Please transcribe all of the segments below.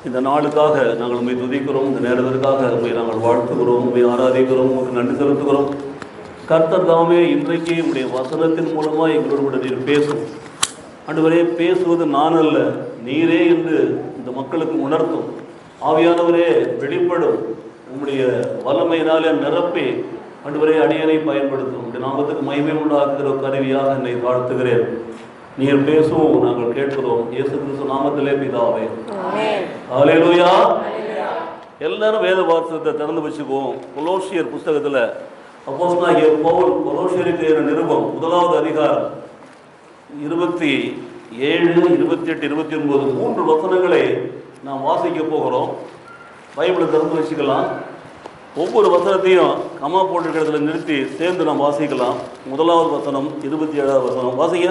இந்த நாளுக்காக நாங்கள் உண்மை துதிக்கிறோம். இந்த நேரத்திற்காக உண்மை நாங்கள் வாழ்த்துகிறோம், உண்மை ஆராதிக்கிறோம், உங்களுக்கு நன்றி செலுத்துகிறோம். கர்த்தர் தாமே இன்றைக்கு உங்களுடைய வசனத்தின் மூலமாக எங்களோடு கூட நீர் பேசும். ஆண்டவரே, பேசுவது நான் அல்ல, நீரே என்று இந்த மக்களுக்கு உணர்த்தும். ஆவியானவரே, வெளிப்படும் உங்களுடைய வல்லமையினாலே நிரப்பி ஆண்டவரே அடியனை பயன்படுத்தும். உங்களுடைய நாமத்துக்கு மகிமை உண்டாக்குகிற கருவியாக என்னை வாழ்த்துகிறேன். நீர் பேசுவோம், நாங்கள் கேட்கிறோம். இயேசு கிறிஸ்து நாமத்திலே பிதாவே, ஹல்லேலூயா. எல்லாரும் வேத வாசகத்தை திறந்து வச்சுக்குவோம். கொலோசியர் புஸ்தகத்தில் அப்போஸ்தலனாகிய பவுல் கொலோசியருக்கு நிருபம் 1வது அதிகாரம் 27, 28, 29 3 வசனங்களை நாம் வாசிக்க போகிறோம். பைபிளை திறந்து வச்சுக்கலாம். ஒவ்வொரு வசனத்தையும் கமா போட்டிருக்கிறதுல நிறுத்தி சேர்ந்து நாம் வாசிக்கலாம். 1வது வசனம் 27வது வசனம் வாசிக்க.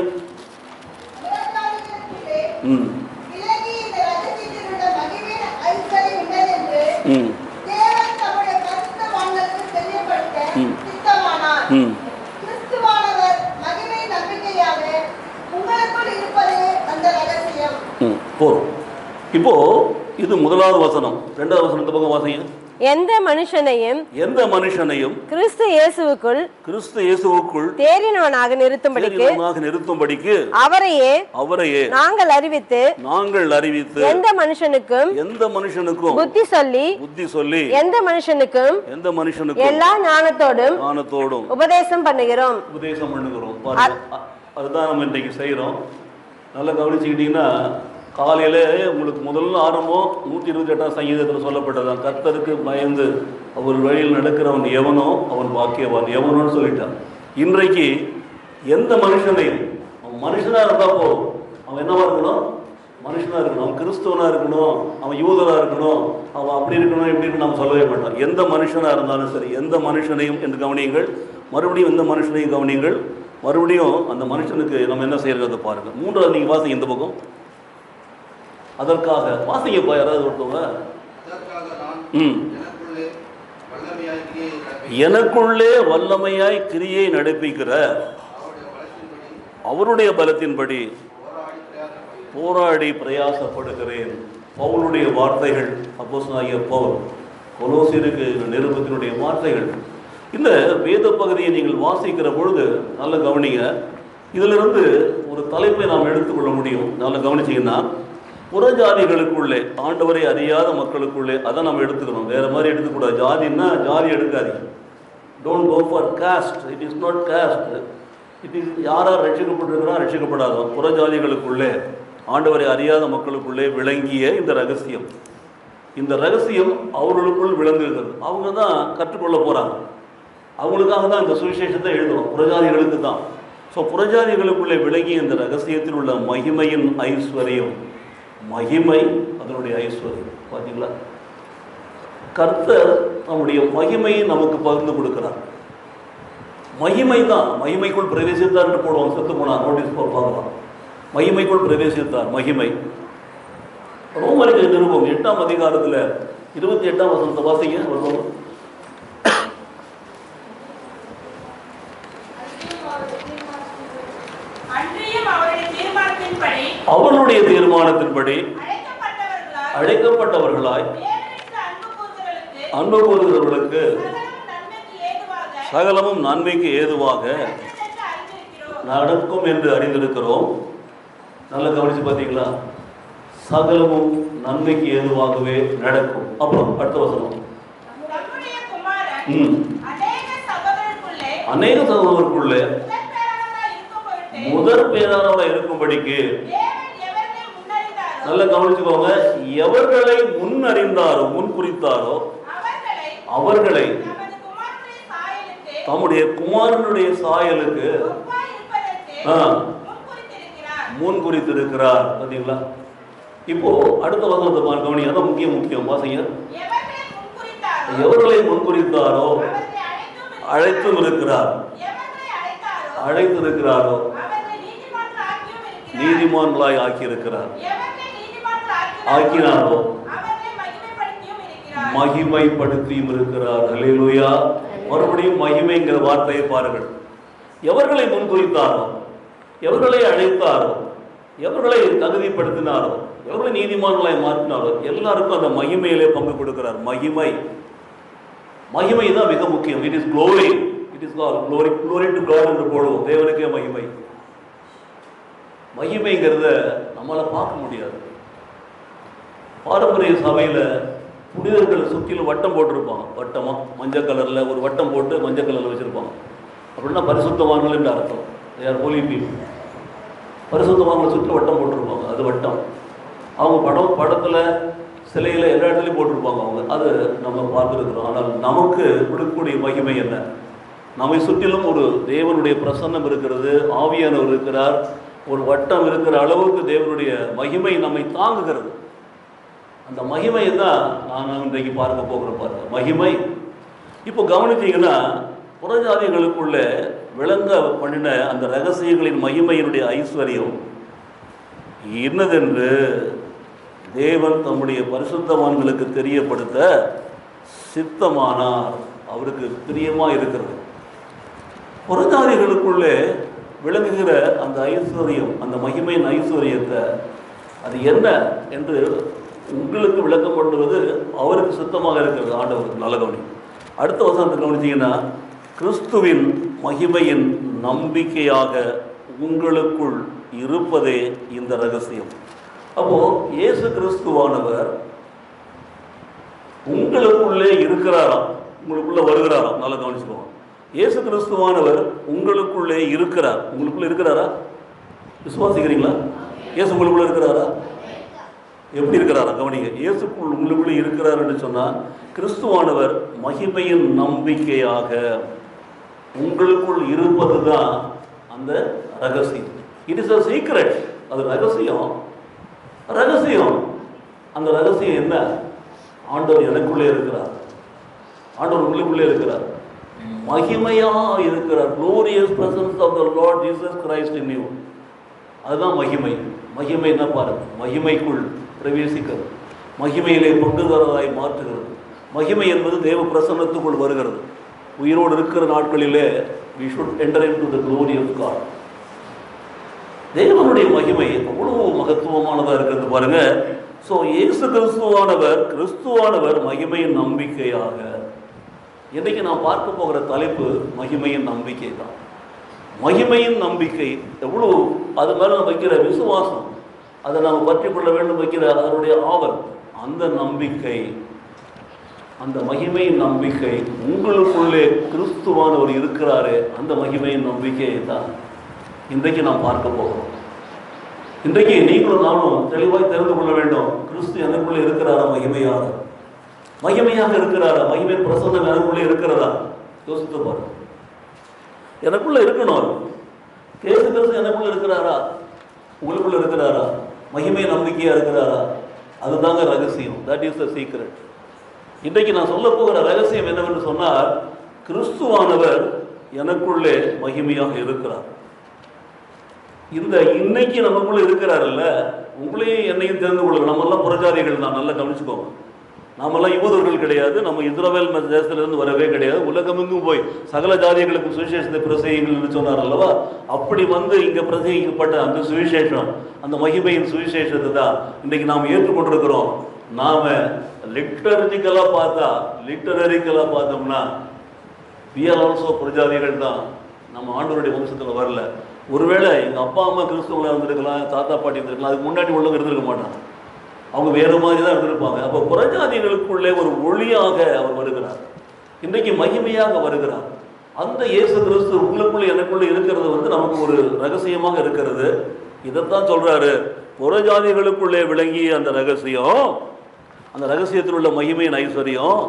போதும். இப்போ இது 1வது வசனம். 2வது வசனத்தை பக்கம் வாசிங்க. எந்த மனுஷனையும் கிறிஸ்து இயேசுவுக்குள் தேறினவனாக நிறுத்தும்படிக்கு அவரையே நாங்கள் அறிவித்து எந்த மனுஷனுக்கும் புத்தி சொல்லி எந்த மனுஷனுக்கும் எல்லா ஞானத்தோடும் உபதேசம் பண்ணுகிறோம். அதுதான் நம்ம இன்றைக்கு செய்யறோம். நல்லா கவனிச்சுக்கிட்டீங்கன்னா, காலையில் உங்களுக்கு முதல்ல ஆரம்பம் 128ஆம் சங்கீதத்தில் சொல்லப்பட்டதான். கர்த்தருக்கு பயந்து அவர் வழியில் நடக்கிறவன் எவனோ அவன் பாக்கியவான், எவனோன்னு சொல்லிட்டான். இன்றைக்கு எந்த மனுஷனையும், அவன் மனுஷனாக இருந்தால் போதும். அவன் என்னவா இருக்கணும்? மனுஷனாக இருக்கணும். அவன் கிறிஸ்துவனாக இருக்கணும், அவன் யூதராக இருக்கணும், அவன் அப்படி இருக்கணும் இப்படி இருக்கணும் நம்ம சொல்லவே மாட்டான். எந்த மனுஷனாக இருந்தாலும் சரி, எந்த மனுஷனையும் என்று கவனியுங்கள். மறுபடியும் எந்த மனுஷனையும் கவனியுங்கள். மறுபடியும் அந்த மனுஷனுக்கு நம்ம என்ன செய்யறதை பாருங்கள். 3வது நீங்கள் வாசிங்க இந்த பக்கம். அதற்காக வாசிங்கப்பா யாராவது ஒருத்தவங்க. எனக்குள்ளே வல்லமையாய் கிரியை நடப்பிக்கிற அவருடைய பலத்தின்படி போராடி பிரயாசப்படுகிறேன். பவுலுடைய வார்த்தைகள், அப்போஸ்தலனாகிய பவுல் கொலோசியருக்கு நிருபத்தினுடைய வார்த்தைகள். இந்த வேத பகுதியை நீங்கள் வாசிக்கிற பொழுது நல்ல கவனிங்க. இதிலிருந்து ஒரு தலைப்பை நாம் எடுத்துக்கொள்ள முடியும். நல்ல கவனிச்சிங்கன்னா, புறஜாதிகளுக்குள்ளே, ஆண்டவரை அறியாத மக்களுக்குள்ளே, அதை நம்ம எடுத்துக்கணும். வேறு மாதிரி எடுத்துக்கூடாது. ஜாதின்னா ஜாதி எடுக்காதீங்க. Don't go for caste. It is not caste. It is யாரார் ரட்சிக்கப்பட்டிருக்கிறா ரட்சிக்கப்படாதோ புறஜாதிகளுக்குள்ளே, ஆண்டவரை அறியாத மக்களுக்குள்ளே விளங்கிய இந்த ரகசியம். இந்த ரகசியம் அவர்களுக்குள் விளங்குகிறது. அவங்க தான் கற்றுக்கொள்ள போகிறாங்க. அவங்களுக்காக தான் இந்த சுவிசேஷத்தை எழுதணும், புறஜாதிகளுக்கு தான். ஸோ புறஜாதிகளுக்குள்ளே விளங்கிய இந்த ரகசியத்தில் உள்ள மகிமையின் ஐஸ்வர்யம், மகிமை அதனுடைய ஐஸ்வர்யம் பார்த்தீங்களா? கர்த்தர் நம்முடைய மகிமையை நமக்கு பகிர்ந்து கொடுக்கிறார். மகிமை தான். மகிமைக்குள் பிரவேசித்தார் என்று போடுவோம். செத்து போனார், நோட்டீஸ் போர் பார்க்கலாம். மகிமைக்குள் பிரவேசித்தார். மகிமை. ரோமருக்கு நிருபம் 8ஆம் அதிகாரத்தில் 28ஆம் வசனத்தை வாசிங்க. அவருடைய தீர்மானத்தின்படி அழைக்கப்பட்டவர்களாய் அன்பு கூறுகிறவர்களுக்கு சகலமும் நன்மைக்கு ஏதுவாக நடக்கும் என்று அறிந்திருக்கிறோம். நல்லா கவனிச்சு பார்த்தீங்களா? சகலமும் நன்மைக்கு ஏதுவாகவே நடக்கும். அப்புறம் அடுத்த வசனம், அநேக சகோதரருக்குள்ளே முதற் பேரானவராய் இருக்கும்படிக்கு, நல்லா கவனிச்சுக்கோங்க, எவர்களை முன்னறிந்தாரோ, முன் குறித்தாரோ அவர்களை தம்முடைய குமாரனுடைய சாயலுக்கு முன் குறித்திருக்கிறார். பார்த்தீங்களா? இப்போ அடுத்த வசனத்தை கவனி. அதான் முக்கியம். வாசிங்க. எவர்களை முன் குறித்தாரோ அழைத்தும் இருக்கிறார், அழைத்திருக்கிறாரோ நீதிமான்களாய் ஆக்கியிருக்கிறார், ஆக்கினாரோ மகிமைப்படுத்தியும் இருக்கிறார். ஹல்லேலூயா. மறுபடியும் மகிமைங்கிற வார்த்தையை பாருங்கள். எவர்களை முன்குறித்தாரோ, எவர்களை அழைத்தாரோ, எவர்களை தகுதிப்படுத்தினாரோ, எவர்களை நீதிமான்களாய் மாற்றினாரோ எல்லாருக்கும் அந்த மகிமையிலே பங்கு கொடுக்கிறார். மகிமை தான் மிக முக்கியம். It is glory, it is glory to God என்று போடுவோம். தேவனுக்கே மகிமை. மகிமைங்கிறத நம்மளால பார்க்க முடியாது. பாரம்பரிய சபையில் புனிதர்கள் சுற்றிலும் வட்டம் போட்டிருப்பாங்க. வட்டமாக மஞ்சள் கலரில் ஒரு வட்டம் போட்டு மஞ்சள் கலரில் வச்சுருப்பாங்க. அப்படின்னா பரிசுத்தவான்கள் என்று அர்த்தம். யார் ஹோலி பீப்புள். பரிசுத்தவான்களை சுற்றி வட்டம் போட்டிருப்பாங்க. அது வட்டம். அவங்க படத்தில் சிலையில் எல்லா இடத்துலையும் போட்டிருப்பாங்க அவங்க. அது நம்ம பார்த்துருக்குறோம். ஆனால் நமக்கு கொடுக்கக்கூடிய மகிமை என்ன? நம்மை சுற்றிலும் ஒரு தேவனுடைய பிரசன்னம் இருக்கிறது, ஆவியானவர் இருக்கிறார். ஒரு வட்டம் இருக்கிற அளவுக்கு தேவனுடைய மகிமை நம்மை தாங்குகிறது. அந்த மகிமையை தான் நான் இன்றைக்கு பார்க்க போகிறேன். பாருங்க மகிமை. இப்போ கவனித்தீங்கன்னா புறஜாதிகளுக்குள்ள விளங்க பண்ணின அந்த ரகசியங்களின் மகிமையினுடைய ஐஸ்வர்யம் என்னதென்று தேவன் தம்முடைய பரிசுத்தவான்களுக்கு தெரியப்படுத்த சித்தமானார். அவருக்கு பிரியமாக இருக்கிறது. புறஜாதிகளுக்குள்ளே விளங்குகிற அந்த ஐஸ்வர்யம், அந்த மகிமையின் ஐஸ்வர்யத்தை அது என்ன என்று உங்களுக்கு விளக்கம் பண்ணுவது அவருக்கு சுத்தமாக இருக்கிறது. ஆண்டவருக்கு நல்ல கவனி. அடுத்த வசனத்தை கவனித்தீங்கன்னா, கிறிஸ்துவின் மகிமையின் நம்பிக்கையாக உங்களுக்குள் இருப்பதே இந்த ரகசியம். அப்போ இயேசு கிறிஸ்துவானவர் உங்களுக்குள்ளே இருக்கிறாராம், உங்களுக்குள்ள வருகிறாராம். நல்லா கவனிச்சுக்கோங்க. இயேசு கிறிஸ்துவானவர் உங்களுக்குள்ளே இருக்கிறார். உங்களுக்குள்ள இருக்கிறாரா? விசுவாசிக்கிறீங்களா? இயேசு உங்களுக்குள்ள இருக்கிறாரா? எப்படி இருக்கிறாரா? கவனிங்க. இயேசுக்குள் உங்களுக்குள்ளே இருக்கிறார் என்று சொன்னால், கிறிஸ்துவானவர் மகிமையின் நம்பிக்கையாக உங்களுக்குள் இருப்பது தான் அந்த ரகசியம். It is a secret. அது ரகசியம். அந்த ரகசியம் என்ன? ஆண்டவர் எனக்குள்ளே இருக்கிறார். ஆண்டவர் உங்களுக்குள்ளே இருக்கிறார். மகிமையா இருக்கிறார். Glorious presence of the Lord Jesus Christ in you. அதுதான் மகிமை. மகிமை என்ன பாருங்க. மகிமைக்குள் பிரவேசிக்கிறது, மகிமையிலே பங்குதாரராய் மாற்றுகிறது. மகிமை என்பது தேவ பிரசன்னத்துக்குள் வருகிறது. உயிரோடு இருக்கிற நாட்களிலே we should enter into the glory of God. தேவனுடைய மகிமை அவ்வளவு மகத்துவமானதாக இருக்கிறது பாருங்க. ஸோ இயேசு கிறிஸ்துவானவர் மகிமையின் நம்பிக்கையாக. இன்றைக்கு நான் பார்க்க போகிற தலைப்பு மகிமையின் நம்பிக்கை தான். மகிமையின் நம்பிக்கை எவ்வளோ, அது மேலே நம்ம வைக்கிற விசுவாசம், அதை நாம் பற்றி கொள்ள வேண்டும் வைக்கிற அதனுடைய ஆவல், அந்த நம்பிக்கை, அந்த மகிமையின் நம்பிக்கை உங்களுக்குள்ளே கிறிஸ்துவானவர் இருக்கிறாரே, அந்த மகிமையின் நம்பிக்கையை தான் இன்றைக்கு நாம் பார்க்க போகிறோம். இன்றைக்கு நீங்களும் நானும் தெளிவாய் தெரிந்து கொள்ள வேண்டும். கிறிஸ்து எனக்குள்ளே இருக்கிறாரா? மகிமையாக இருக்கிறாரா? மகிமையின் பிரசன்னம் எனக்குள்ளே இருக்கிறதா? யோசித்து பாருங்க. எனக்குள்ள இருக்கணும். இயேசு கிறிஸ்து எனக்குள்ள இருக்கிறாரா? உங்களுக்குள்ள இருக்கிறாரா? மகிமை நம்பிக்கையா இருக்கிறாரா? அதுதாங்க ரகசியம். That is the secret. இன்றைக்கு நான் சொல்ல போகிற ரகசியம் என்னவென்று சொன்னால், கிறிஸ்துவானவர் எனக்குள்ளே மகிமையாக இருக்கிறார். இந்த இன்னைக்கு நமக்குள்ள இருக்கிறார்ல, உங்களையும் என்னையும் தெரிந்து கொள்ளுங்க. நம்மெல்லாம் புறஜாதிகள் தான். நல்லா கவனிச்சுக்கோங்க. நாமெல்லாம் யூதர்கள் கிடையாது. நம்ம இஸ்ரவேல் தேசத்திலிருந்து வரவே கிடையாது. உலகமெங்கும் போய் சகல ஜாதிகளுக்கும் சுவிசேஷத்தை பிரசங்கிங்கள்னு சொன்னார் அல்லவா? அப்படி வந்து இங்கே பிரசங்கிக்கப்பட்ட அந்த சுவிசேஷம், அந்த மகிமையின் சுவிசேஷத்தை தான் இன்றைக்கு நாம் ஏற்றுக்கொண்டிருக்கிறோம். நாம் லிட்டரிக்கலாக பார்த்தோம்னா we are also புறஜாதிகள் தான். நம்ம ஆண்டவருடைய வம்சத்தில் வரல. ஒருவேளை எங்கள் அப்பா அம்மா கிறிஸ்தவங்களாக இருந்திருக்கலாம், தாத்தா பாட்டி இருந்திருக்கலாம், அதுக்கு முன்னாடி உள்ளவங்க இருந்திருக்க மாட்டாங்க. அவங்க வேறு மாதிரி தான் இருந்திருப்பாங்க. அப்போ புறஜாதிகளுக்குள்ளே ஒரு ஒளியாக அவர் வருகிறார். இன்றைக்கு மகிமையாக வருகிறார். அந்த இயேசு கிறிஸ்து உங்களுக்குள்ளே எனக்குள்ளே இருக்கிறது வந்து நமக்கு ஒரு ரகசியமாக இருக்கிறது. இதைத்தான் சொல்கிறாரு, புறஜாதிகளுக்குள்ளே விளங்கிய அந்த ரகசியம், அந்த ரகசியத்தில் உள்ள மகிமையின் ஐஸ்வர்யம்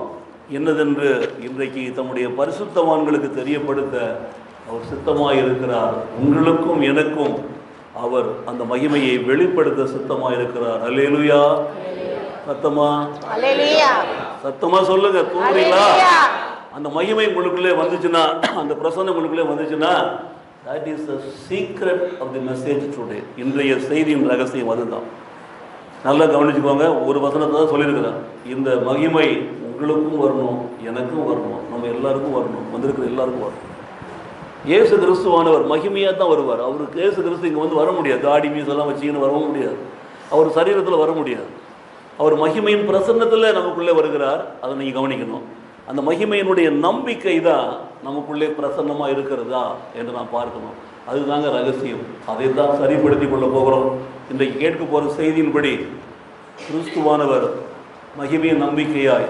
என்னதென்று இன்றைக்கு தம்முடைய பரிசுத்தவான்களுக்கு தெரியப்படுத்த அவர் சித்தமாக இருக்கிறார். உங்களுக்கும் எனக்கும் அவர் அந்த மகிமையை வெளிப்படுத்த சித்தமாக இருக்கிறார். அல்லேலூயா. சத்தமா சொல்லுங்க. தூங்குறீங்களா? அந்த மகிமை உங்களுக்குள்ளே வந்துச்சுன்னா, அந்த பிரசன்னம் உங்களுக்குள்ளே வந்துச்சுன்னா, that is the secret of the message today. இன்றைய செய்தியின் ரகசியம் அதுதான். நல்லா கவனிச்சுக்கோங்க. ஒரு வசனத்தை தான் சொல்லியிருக்கிறேன். இந்த மகிமை உங்களுக்கும் வரணும், எனக்கும் வரணும், நம்ம எல்லாருக்கும் வரணும், வந்திருக்கிற எல்லாருக்கும் வரணும். இயேசு கிறிஸ்துவானவர் மகிமையாக தான் வருவார். அவருக்கு இயேசு கிறிஸ்து இங்கே வந்து வர முடியாது, தாடி மீசெல்லாம் வச்சுக்கின்னு வரவும் முடியாது, அவர் சரீரத்தில் வர முடியாது. அவர் மகிமையின் பிரசன்னத்தில் நமக்குள்ளே வருகிறார். அதை நீங்கள் கவனிக்கணும். அந்த மகிமையினுடைய நம்பிக்கை தான் நமக்குள்ளே பிரசன்னமாக இருக்கிறதா என்று நாம் பார்க்கணும். அதுதாங்க ரகசியம். அதை தான் சரிப்படுத்தி கொள்ள போகிறோம். இன்றைக்கு கேட்க போகிற செய்தியின்படி கிறிஸ்துவானவர் மகிமையின் நம்பிக்கையாய்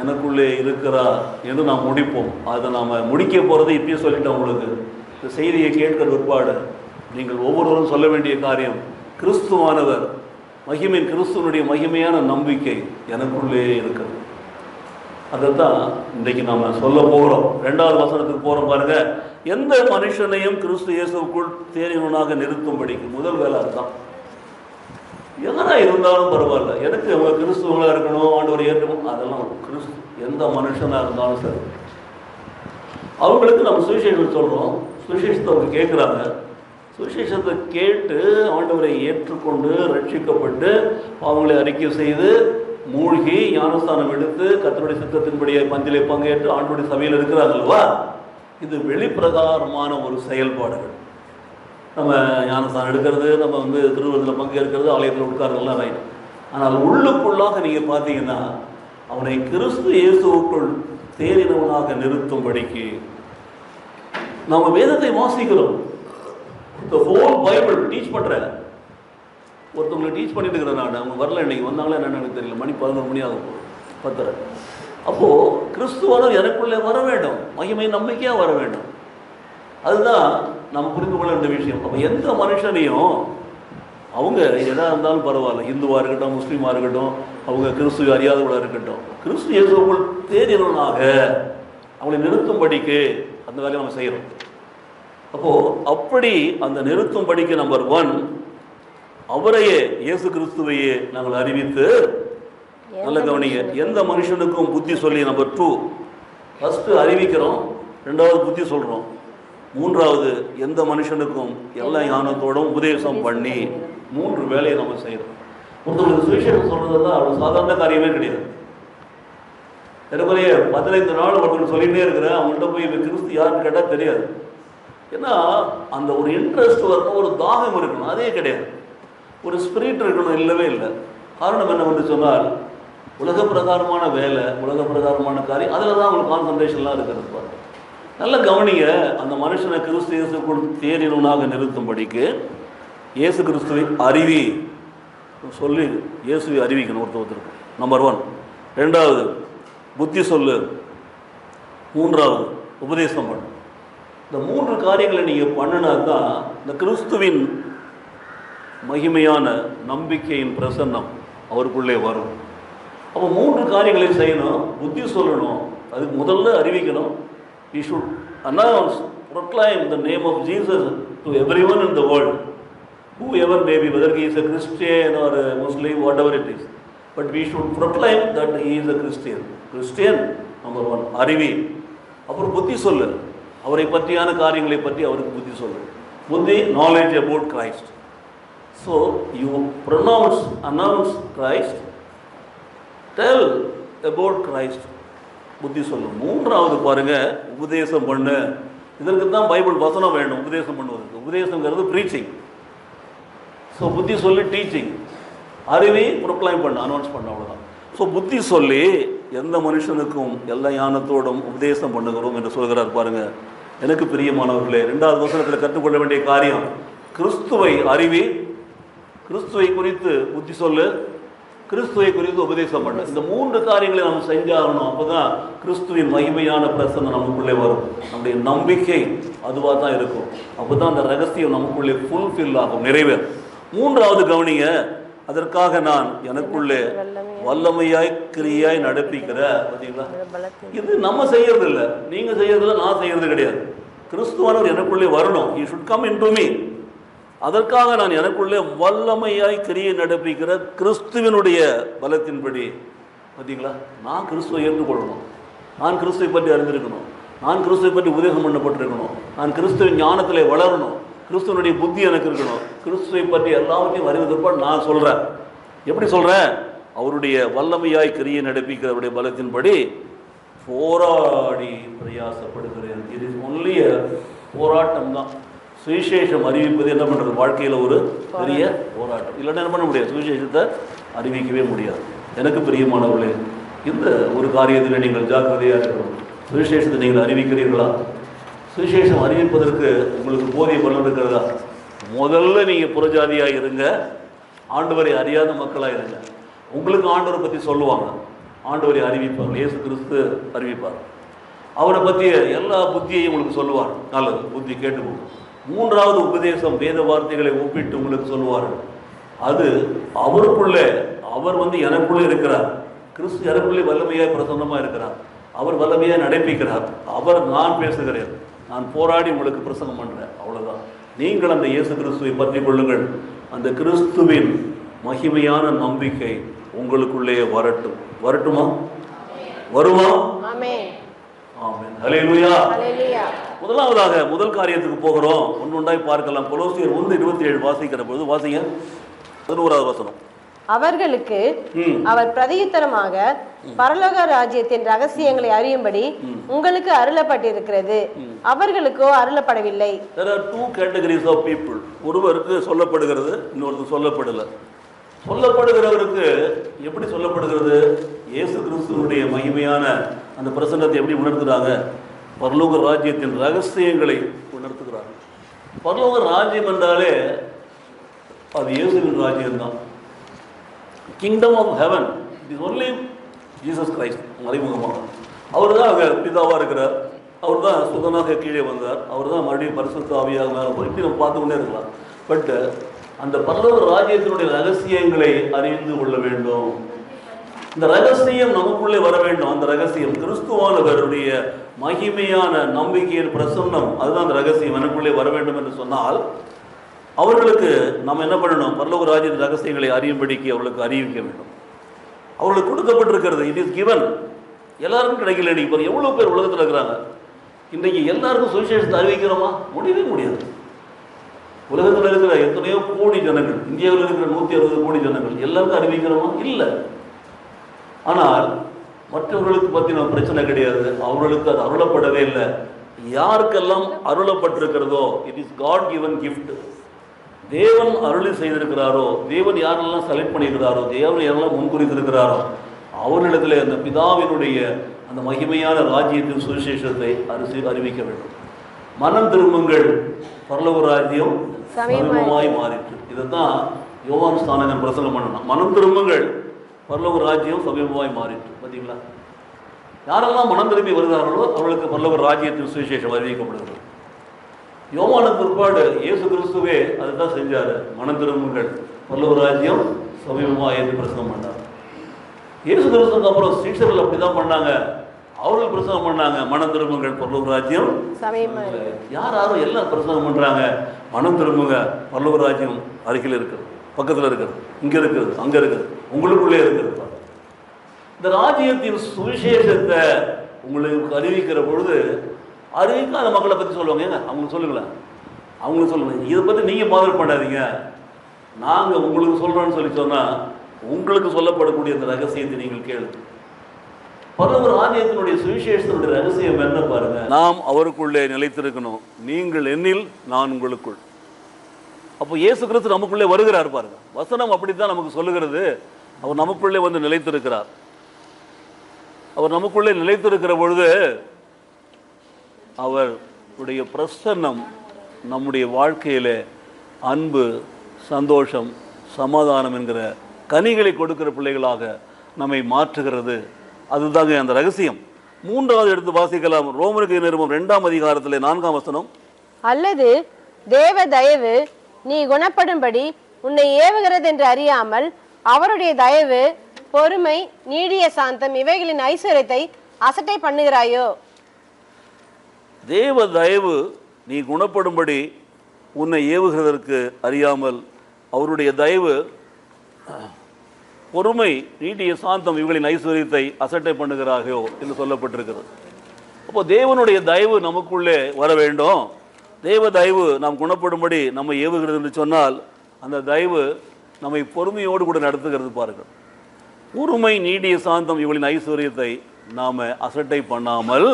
எனக்குள்ளே இருக்கிறார் என்று நாம் முடிப்போம். அதை நாம் முடிக்க போகிறதை இப்பயே சொல்லிட்டோம். உங்களுக்கு இந்த செய்தியை கேட்கிற பிற்பாடு நீங்கள் ஒவ்வொருவரும் சொல்ல வேண்டிய காரியம், கிறிஸ்துவானவர் மகிமையின் கிறிஸ்துவனுடைய மகிமையான நம்பிக்கை எனக்குள்ளே இருக்கிறது. அதைத்தான் இன்றைக்கு நாம் சொல்ல போகிறோம். 2வது வசனத்துக்கு போகிறோம் பாருங்க. எந்த மனுஷனையும் கிறிஸ்து இயேசுவுக்குள் தேறினவனாக நிறுத்தும்படிக்கு. முதல் வேலை அதுதான். எதனா இருந்தாலும் பரவாயில்ல, எனக்கு அவங்க கிறிஸ்துவங்களாக இருக்கணும், ஆண்டவர் ஏற்கணும், அதெல்லாம் கிறிஸ்து எந்த மனுஷனாக இருந்தாலும் சரி. அவங்களுக்கு நம்ம சுவிசேஷம் சொல்கிறோம், சுவிசேஷத்தை அவங்க கேட்குறாங்க. சுவிசேஷத்தை கேட்டு ஆண்டவரை ஏற்றுக்கொண்டு ரட்சிக்கப்பட்டு அவங்களை அறிக்கை செய்து மூழ்கி ஞானஸ்தானம் எடுத்து கர்த்தருடைய சித்தத்தின்படியே பந்திலே பங்கேற்று ஆண்டவருடைய சபையில் இருக்கிறார்கள்வா, இது வெளிப்பிரகாரமான ஒரு செயல்பாடுகள். நம்ம ஞானஸ்தானம் எடுக்கிறது, நம்ம வந்து திருவிழத்தில் பங்கேற்கிறது, ஆலயத்தில் உட்கார்றதெல்லாம் ரைட். ஆனால் உள்ளுக்குள்ளாக நீங்கள் பார்த்தீங்கன்னா அவனை கிறிஸ்து இயேசுவுக்குள் தேறினவனாக நிறுத்தும்படிக்கு நம்ம வேதத்தை வாசிக்கிறோம். இந்த ஹோல் பைபிள் டீச் பண்ணுறேன். ஒருத்தவங்களை டீச் பண்ணிட்டு இருக்கிறேன் நான். அவங்க வரல, இன்னைக்கு வந்தாங்களே என்னன்னு எனக்கு தெரியல. மணி 11 மணி ஆகும், 10:30. அப்போது கிறிஸ்துவானவர் எனக்குள்ளே வர வேண்டும், மகிமை நம்பிக்கையாக வர வேண்டும். அதுதான் நம்ம புரிந்து கொள்ள வேண்டிய விஷயம். அப்போ எந்த மனுஷனையும் அவங்க எதாக இருந்தாலும் பரவாயில்ல, இந்துவாக இருக்கட்டும், முஸ்லீமாக இருக்கட்டும், அவங்க கிறிஸ்துவ அறியாதவர்களாக இருக்கட்டும், கிறிஸ்து இயேசுவுக்குள் தேறினவனாக அவங்களை நிறுத்தும்படிக்கு அந்த வேலையை நம்ம செய்கிறோம். அப்போது அப்படி அந்த நிறுத்தும்படிக்கு நம்பர் 1 அவரையே இயேசு கிறிஸ்துவையே நாங்கள் அறிவித்து, நல்ல கவனிங்க, எந்த மனுஷனுக்கும் புத்தி சொல்லி நம்பர் 2 ஃபஸ்ட்டு அறிவிக்கிறோம், 2வது புத்தி சொல்கிறோம், 3வது எந்த மனுஷனுக்கும் எல்லா ஞானத்தோடும் உபதேசம் பண்ணி 3 வேலையை நம்ம செய்கிறோம். ஒருத்தவங்களுக்கு சுவிசேஷம் சொல்கிறதெல்லாம் அவ்வளோ சாதாரண காரியமே கிடையாது. எனக்குறைய 15 நாள் ஒருத்தவங்க சொல்லிகிட்டே இருக்கிறேன், அவங்கள்ட்ட போய் கிறிஸ்து யாருன்னு கேட்டால் தெரியாது. ஏன்னா அந்த ஒரு இன்ட்ரெஸ்ட் வரணும், ஒரு தாகம் இருக்கணும், அதே கிடையாது. ஒரு ஸ்பிரிட் இருக்கணும், இல்லவே இல்லை. காரணம் என்னவென்று சொன்னால் உலக பிரகாரமான வேலை, உலக பிரகாரமான காரியம், அதில் தான் அவங்களுக்கு கான்சன்ட்ரேஷன்லாம் இருக்கிறது. பாருங்க, நல்ல கவனிங்க. அந்த மனுஷனை கிறிஸ்து இயேசுக்குள் தேறினவனாக நிறுத்தும்படிக்கு இயேசு கிறிஸ்துவை அறிவி சொல்லி இயேசுவை அறிவிக்கணும் ஒருத்தருக்கு. நம்பர் 1. 2வது புத்தி சொல்லு, 3வது உபதேசம் பண்ணு. இந்த 3 காரியங்களை நீங்கள் பண்ணினா தான் இந்த கிறிஸ்துவின் மகிமையான நம்பிக்கையின் பிரசன்னம் அவருக்குள்ளே வரும். அப்போ 3 காரியங்களையும் செய்யணும். புத்தி சொல்லணும், அதுக்கு முதல்ல அறிவிக்கணும். We should announce, proclaim the name of Jesus to everyone in the world, whoever may be, whether he is a Christian or a Muslim, whatever it is. But we should proclaim that he is a Christian. Christian, number 1, அறிவி. அப்புறம் புத்தி சொல்லு, அவரை பற்றியான காரியங்களை பற்றி அவருக்கு புத்தி சொல்லு. புத்தி, knowledge about Christ. So you announce Christ, tell about Christ. புத்தி சொல்லும். 3வது பாருங்க, உபதேசம் பண்ணு. இதற்கு தான் பைபிள் வசனம் வேணும் உபதேசம் பண்ணுவதற்கு. உபதேசங்கிறது ப்ரீச்சிங். ஸோ புத்தி சொல்லி டீச்சிங், அறிவி, ப்ரொக்ளைம் பண்ண, அனௌன்ஸ் பண்ண, அவ்வளோதான். ஸோ புத்தி சொல்லி எந்த மனுஷனுக்கும் எல்லா ஞானத்தோடும் உபதேசம் பண்ணுகிறோம் என்று சொல்கிறார். பாருங்க, எனக்கு பிரியமானவர்களே, 2வது வசனத்தில் கற்றுக்கொள்ள வேண்டிய காரியம், கிறிஸ்துவை அறிவி, கிறிஸ்துவை குறித்து புத்தி சொல்லு, கிறிஸ்துவை குறித்து உபதேசம் பண்ண. இந்த 3 காரியங்களை நம்ம செஞ்சாகணும். அப்போ தான் கிறிஸ்துவின் மகிமையான பிரசன்னம் நமக்குள்ளே வரும். நம்முடைய நம்பிக்கை அதுவாக தான் இருக்கும். அப்போ தான் அந்த ரகசியம் நமக்குள்ளே ஃபுல்ஃபில் ஆகும், நிறைவேறும். 3வது கவனிங்க, அதற்காக நான் எனக்குள்ளே வல்லமையாய் கிரியாய் நடப்பிக்கிற. பார்த்தீங்களா, இது நம்ம செய்யறது இல்லை, நீங்கள் செய்யறதில்ல, நான் செய்யறது கிடையாது. கிறிஸ்துவானவர் எனக்குள்ளே வரணும். He should come into me. அதற்காக நான் எனக்குள்ளே வல்லமையாய் கிரியை நடப்பிக்கிற கிறிஸ்துவனுடைய பலத்தின்படி. பார்த்தீங்களா, நான் கிறிஸ்துவை ஏற்றுக்கொள்ளணும், நான் கிறிஸ்துவை பற்றி அறிந்திருக்கணும், நான் கிறிஸ்துவை பற்றி உபதேசம் பண்ணப்பட்டிருக்கணும், நான் கிறிஸ்துவின் ஞானத்தில் வளரணும், கிறிஸ்துவனுடைய புத்தி எனக்கு இருக்கணும், கிறிஸ்துவை பற்றி எல்லாவற்றையும் அறிவதற்பாடு நான் சொல்கிறேன். எப்படி சொல்கிறேன்? அவருடைய வல்லமையாய் கிரியை நடப்பிக்கிறவருடைய பலத்தின்படி போராடி பிரயாசப்படுகிறேன். இது இஸ் ஒன்லி போராட்டம் தான். சுவிசேஷம் அறிவிப்பது என்ன பண்ணுறது, வாழ்க்கையில் ஒரு பெரிய போராட்டம். இல்லைன்னா என்ன பண்ண முடியாது, சுவிசேஷத்தை அறிவிக்கவே முடியாது. எனக்கு பிரியமானவர்களே, இந்த ஒரு காரியத்தில் நீங்கள் ஜாக்கிரதையாக இருக்கணும். சுவிசேஷத்தை நீங்கள் அறிவிக்கிறீர்களா? சுவிசேஷம் அறிவிப்பதற்கு உங்களுக்கு போதிய பலன் இருக்கிறதா? முதல்ல நீங்கள் புறஜாதியாக இருங்க, ஆண்டவரை அறியாத மக்களாக இருங்க. உங்களுக்கு ஆண்டவரை பற்றி சொல்லுவாங்க, ஆண்டவரை அறிவிப்பாங்க, இயேசு கிறிஸ்து அறிவிப்பார். அவரை பற்றிய எல்லா புத்தியையும் உங்களுக்கு சொல்லுவார். நல்லது, புத்தி கேட்டுக்கொண்டு. மூன்றாவது உபதேசம், வேத வார்த்தைகளை ஒப்பிட்டு உங்களுக்கு சொல்லுவார். அது அவருக்குள்ளே, அவர் எனக்குள்ளே இருக்கிறார். கிறிஸ்து எனக்குள்ளே வல்லமையாக பிரசன்னமாக இருக்கிறார். அவர் வல்லமையாக நடைப்பிக்கிறார். அவர் நான் பேசுகிறேன், நான் போராடி உங்களுக்கு பிரசங்கம் பண்ணுறேன், அவ்வளோதான். நீங்கள் அந்த இயேசு கிறிஸ்துவை பற்றி கொள்ளுங்கள். அந்த கிறிஸ்துவின் மகிமையான நம்பிக்கை உங்களுக்குள்ளே வரட்டும். வரட்டுமா? வருமா? ஆமென். ஹல்லேலூயா. முதலாவதாக முதல் காரியத்துக்கு போகிறோம். ஒன்றாய் பார்க்கலாம். கொலோசியர் 1:27 வாசிக்கிற பொழுது வாசிங்க. 11வது வசனம். அவர்களுக்கு அவர் பிரதியுத்தரமாக பரலோக ராஜ்யத்தின் ரகசியங்களை அறியும்படி உங்களுக்கு அருளப்பட்டிருக்கிறது, அவர்களுக்கோ அருளப்படவில்லை. There are two categories of people. ஒருவருக்கு சொல்லப்படுகிறது, இன்னொருக்கு சொல்லப்படல. சொல்லப்படுகிறவருக்கு எப்படி சொல்லப்படுகிறது? இயேசு கிறிஸ்துவினுடைய மகிமையான அந்த பிரசன்னத்தை எப்படி உணர்த்துறாங்க? பரலோக ராஜ்யத்தின் ரகசியங்களை உணர்த்துகிறாங்க. பரலோக ராஜ்யம் என்றாலே அது இயேசுவின் ராஜ்யம்தான். Kingdom of heaven is only Jesus Christ. மறைமுகமாக அவர் தான் அங்கே பிதாவாக இருக்கிறார். அவர் தான் சுதனாக கீழே வந்தார். அவர் தான் மறுபடியும் பரிசுத்த ஆவியாக மேலே போய் இப்படி நம்ம பார்த்து கொண்டே இருக்கலாம். பட் அந்த பரலோக ராஜ்யத்தினுடைய ரகசியங்களை அறிந்து கொள்ள வேண்டும். இந்த ரகசியம் நமக்குள்ளே வர வேண்டும். அந்த ரகசியம் கிறிஸ்துவானவருடைய மகிமையான நம்பிக்கையின் பிரசன்னம், அதுதான் அந்த ரகசியம் எனக்குள்ளே வர வேண்டும் என்று சொன்னால் அவர்களுக்கு நம்ம என்ன பண்ணணும்? பரலோக ராஜ்யத்தின் ரகசியங்களை அறியும்படிக்கு அவர்களுக்கு அறிவிக்க வேண்டும். அவர்களுக்கு கொடுக்கப்பட்டிருக்கிறது. It is given. எல்லாருக்கும் கிடைக்கல. இப்போ எவ்வளோ பேர் உலகத்தில் இருக்கிறாங்க. இன்றைக்கு எல்லாருக்கும் சுவிசேஷத்தை அறிவிக்கிறோமா? முடியவே முடியாது. உலகத்தில் இருக்கிற எத்தனையோ கோடி ஜனங்கள், இந்தியாவில் இருக்கிற 160 கோடி ஜனங்கள் எல்லாருக்கும் அறிவிக்கிறோமா? இல்லை. ஆனால் மற்றவர்களுக்கு பற்றி நம்ம பிரச்சனை கிடையாது. அவர்களுக்கு அது அருளப்படவே இல்லை. யாருக்கெல்லாம் அருளப்பட்டிருக்கிறதோ it is God given gift. தேவன் அருளி செய்திருக்கிறாரோ, தேவன் யாரெல்லாம் செலக்ட் பண்ணியிருக்கிறாரோ, தேவன் யாரெல்லாம் முன்குறித்திருக்கிறாரோ அவர்களிடத்தில் அந்த பிதாவினுடைய அந்த மகிமையான ராஜ்யத்தின் சுவிசேஷத்தை அறிவிக்க வேண்டும். மனம் திரும்புங்கள், பரலோக ராஜ்யம் சமீபமாய் மாறிற்று. இதைத்தான் யோவான் ஸ்நானகன் பிரசங்கம் பண்ணணும். மனம் திரும்புங்கள், பரலோக ராஜ்யம் சமீபமாய் மாறிற்று. பார்த்தீங்களா? யாரெல்லாம் மனம் திரும்பி வருகிறார்களோ அவர்களுக்கு பரலோக ராஜ்யத்தின் சுவிசேஷம் அறிவிக்கப்படுகிறது. யோவானுக்கு பிற்பாடு இயேசு கிறிஸ்துவே அதுதான் செஞ்சார். மனம் திரும்புங்கள், பரலோக ராஜ்யம் சமீபமாக என்று பிரசங்கம் பண்ணார். இயேசு கிறிஸ்துக்கு அப்புறம் சீஷர்கள் அப்படி தான் பண்ணாங்க. அவர்கள் பிரசங்கம் பண்ணாங்க, மனம் திரும்புங்கள், பரலோக ராஜ்யம். யாரும் எல்லாம் பிரசங்கம் பண்ணுறாங்க, மனம் திரும்புங்க, பரலோக ராஜ்யம் அருகில் இருக்கிறது, பக்கத்தில் இருக்கிறது, இங்கே இருக்கிறது, அங்கே இருக்கிறது, உங்களுக்குள்ளே இருக்கிறது. இந்த ராஜ்யத்தின் சுவிசேஷத்தை உங்களுக்கு அறிவிக்கிற பொழுது அறிவிக்காத மக்களை பற்றி சொல்லுவாங்க. ஏங்க அவங்களுக்கு சொல்லுங்களேன், அவங்களுக்கு சொல்லுங்க, இதை பற்றி நீங்கள் பாதல் பண்ணாதீங்க, நாங்கள் உங்களுக்கு சொல்கிறோன்னு சொன்னால் உங்களுக்கு சொல்லப்படக்கூடிய அந்த ரகசியத்தை நீங்கள் கேளு. பரலோக ராஜ்யத்தினுடைய சுவிசேஷத்தினுடைய ரகசியம் என்ன பாருங்க. நாம் அவருக்குள்ளே நிலைத்திருக்கணும். நீங்கள் என்னில், நான் உங்களுக்குள். அப்போ இயேசு கிறிஸ்து நமக்குள்ளே வருகிறார் பாருங்க. வசனம் அப்படித்தான் நமக்கு சொல்லுகிறது. அவர் நமக்குள்ளே வந்து நிலைத்திருக்கிறார். அவர் நமக்குள்ளே நிலைத்திருக்கிற பொழுது அவருடைய பிரசன்னம் நம்முடைய வாழ்க்கையில் அன்பு, சந்தோஷம், சமாதானம் என்கிற கனிகளை கொடுக்கிற பிள்ளைகளாக நம்மை மாற்றுகிறது. அதுதாங்க அந்த ரகசியம். மூன்றாவது எடுத்து வாசிக்கலாம். ரோமருக்கு நிருபம் 2ஆம் அதிகாரத்தில் 4ஆம் வசனம். அல்லது தேவ தயவு நீ குணப்படும்படி உன்னை ஏவுகிறது என்று அறியாமல் அவருடைய தயவு, பொறுமை, நீடிய சாந்தம் இவைகளின் ஐஸ்வர்யத்தை அசட்டை பண்ணுகிறாயோ? தேவ தயவு நீ குணப்படும்படி உன்னை ஏவுகிறதற்கு அறியாமல் அவருடைய தயவு, பொறுமை, நீடிய சாந்தம் இவர்களின் ஐஸ்வர்யத்தை அசட்டை பண்ணுகிறாயோ என்று சொல்லப்பட்டிருக்கிறது. அப்போ தேவனுடைய தயவு நமக்குள்ளே வர வேண்டும். தேவ தயவு நாம் குணப்படும்படி நம்ம ஏவுகிறது என்று சொன்னால் அந்த தயவு நம்மை பொறுமையோடு கூட நடத்துகிறது பாருங்கள். பொறுமை, நீடிய சாந்தம் இவர்களின் ஐஸ்வர்யத்தை நாம் அசட்டை பண்ணாமல்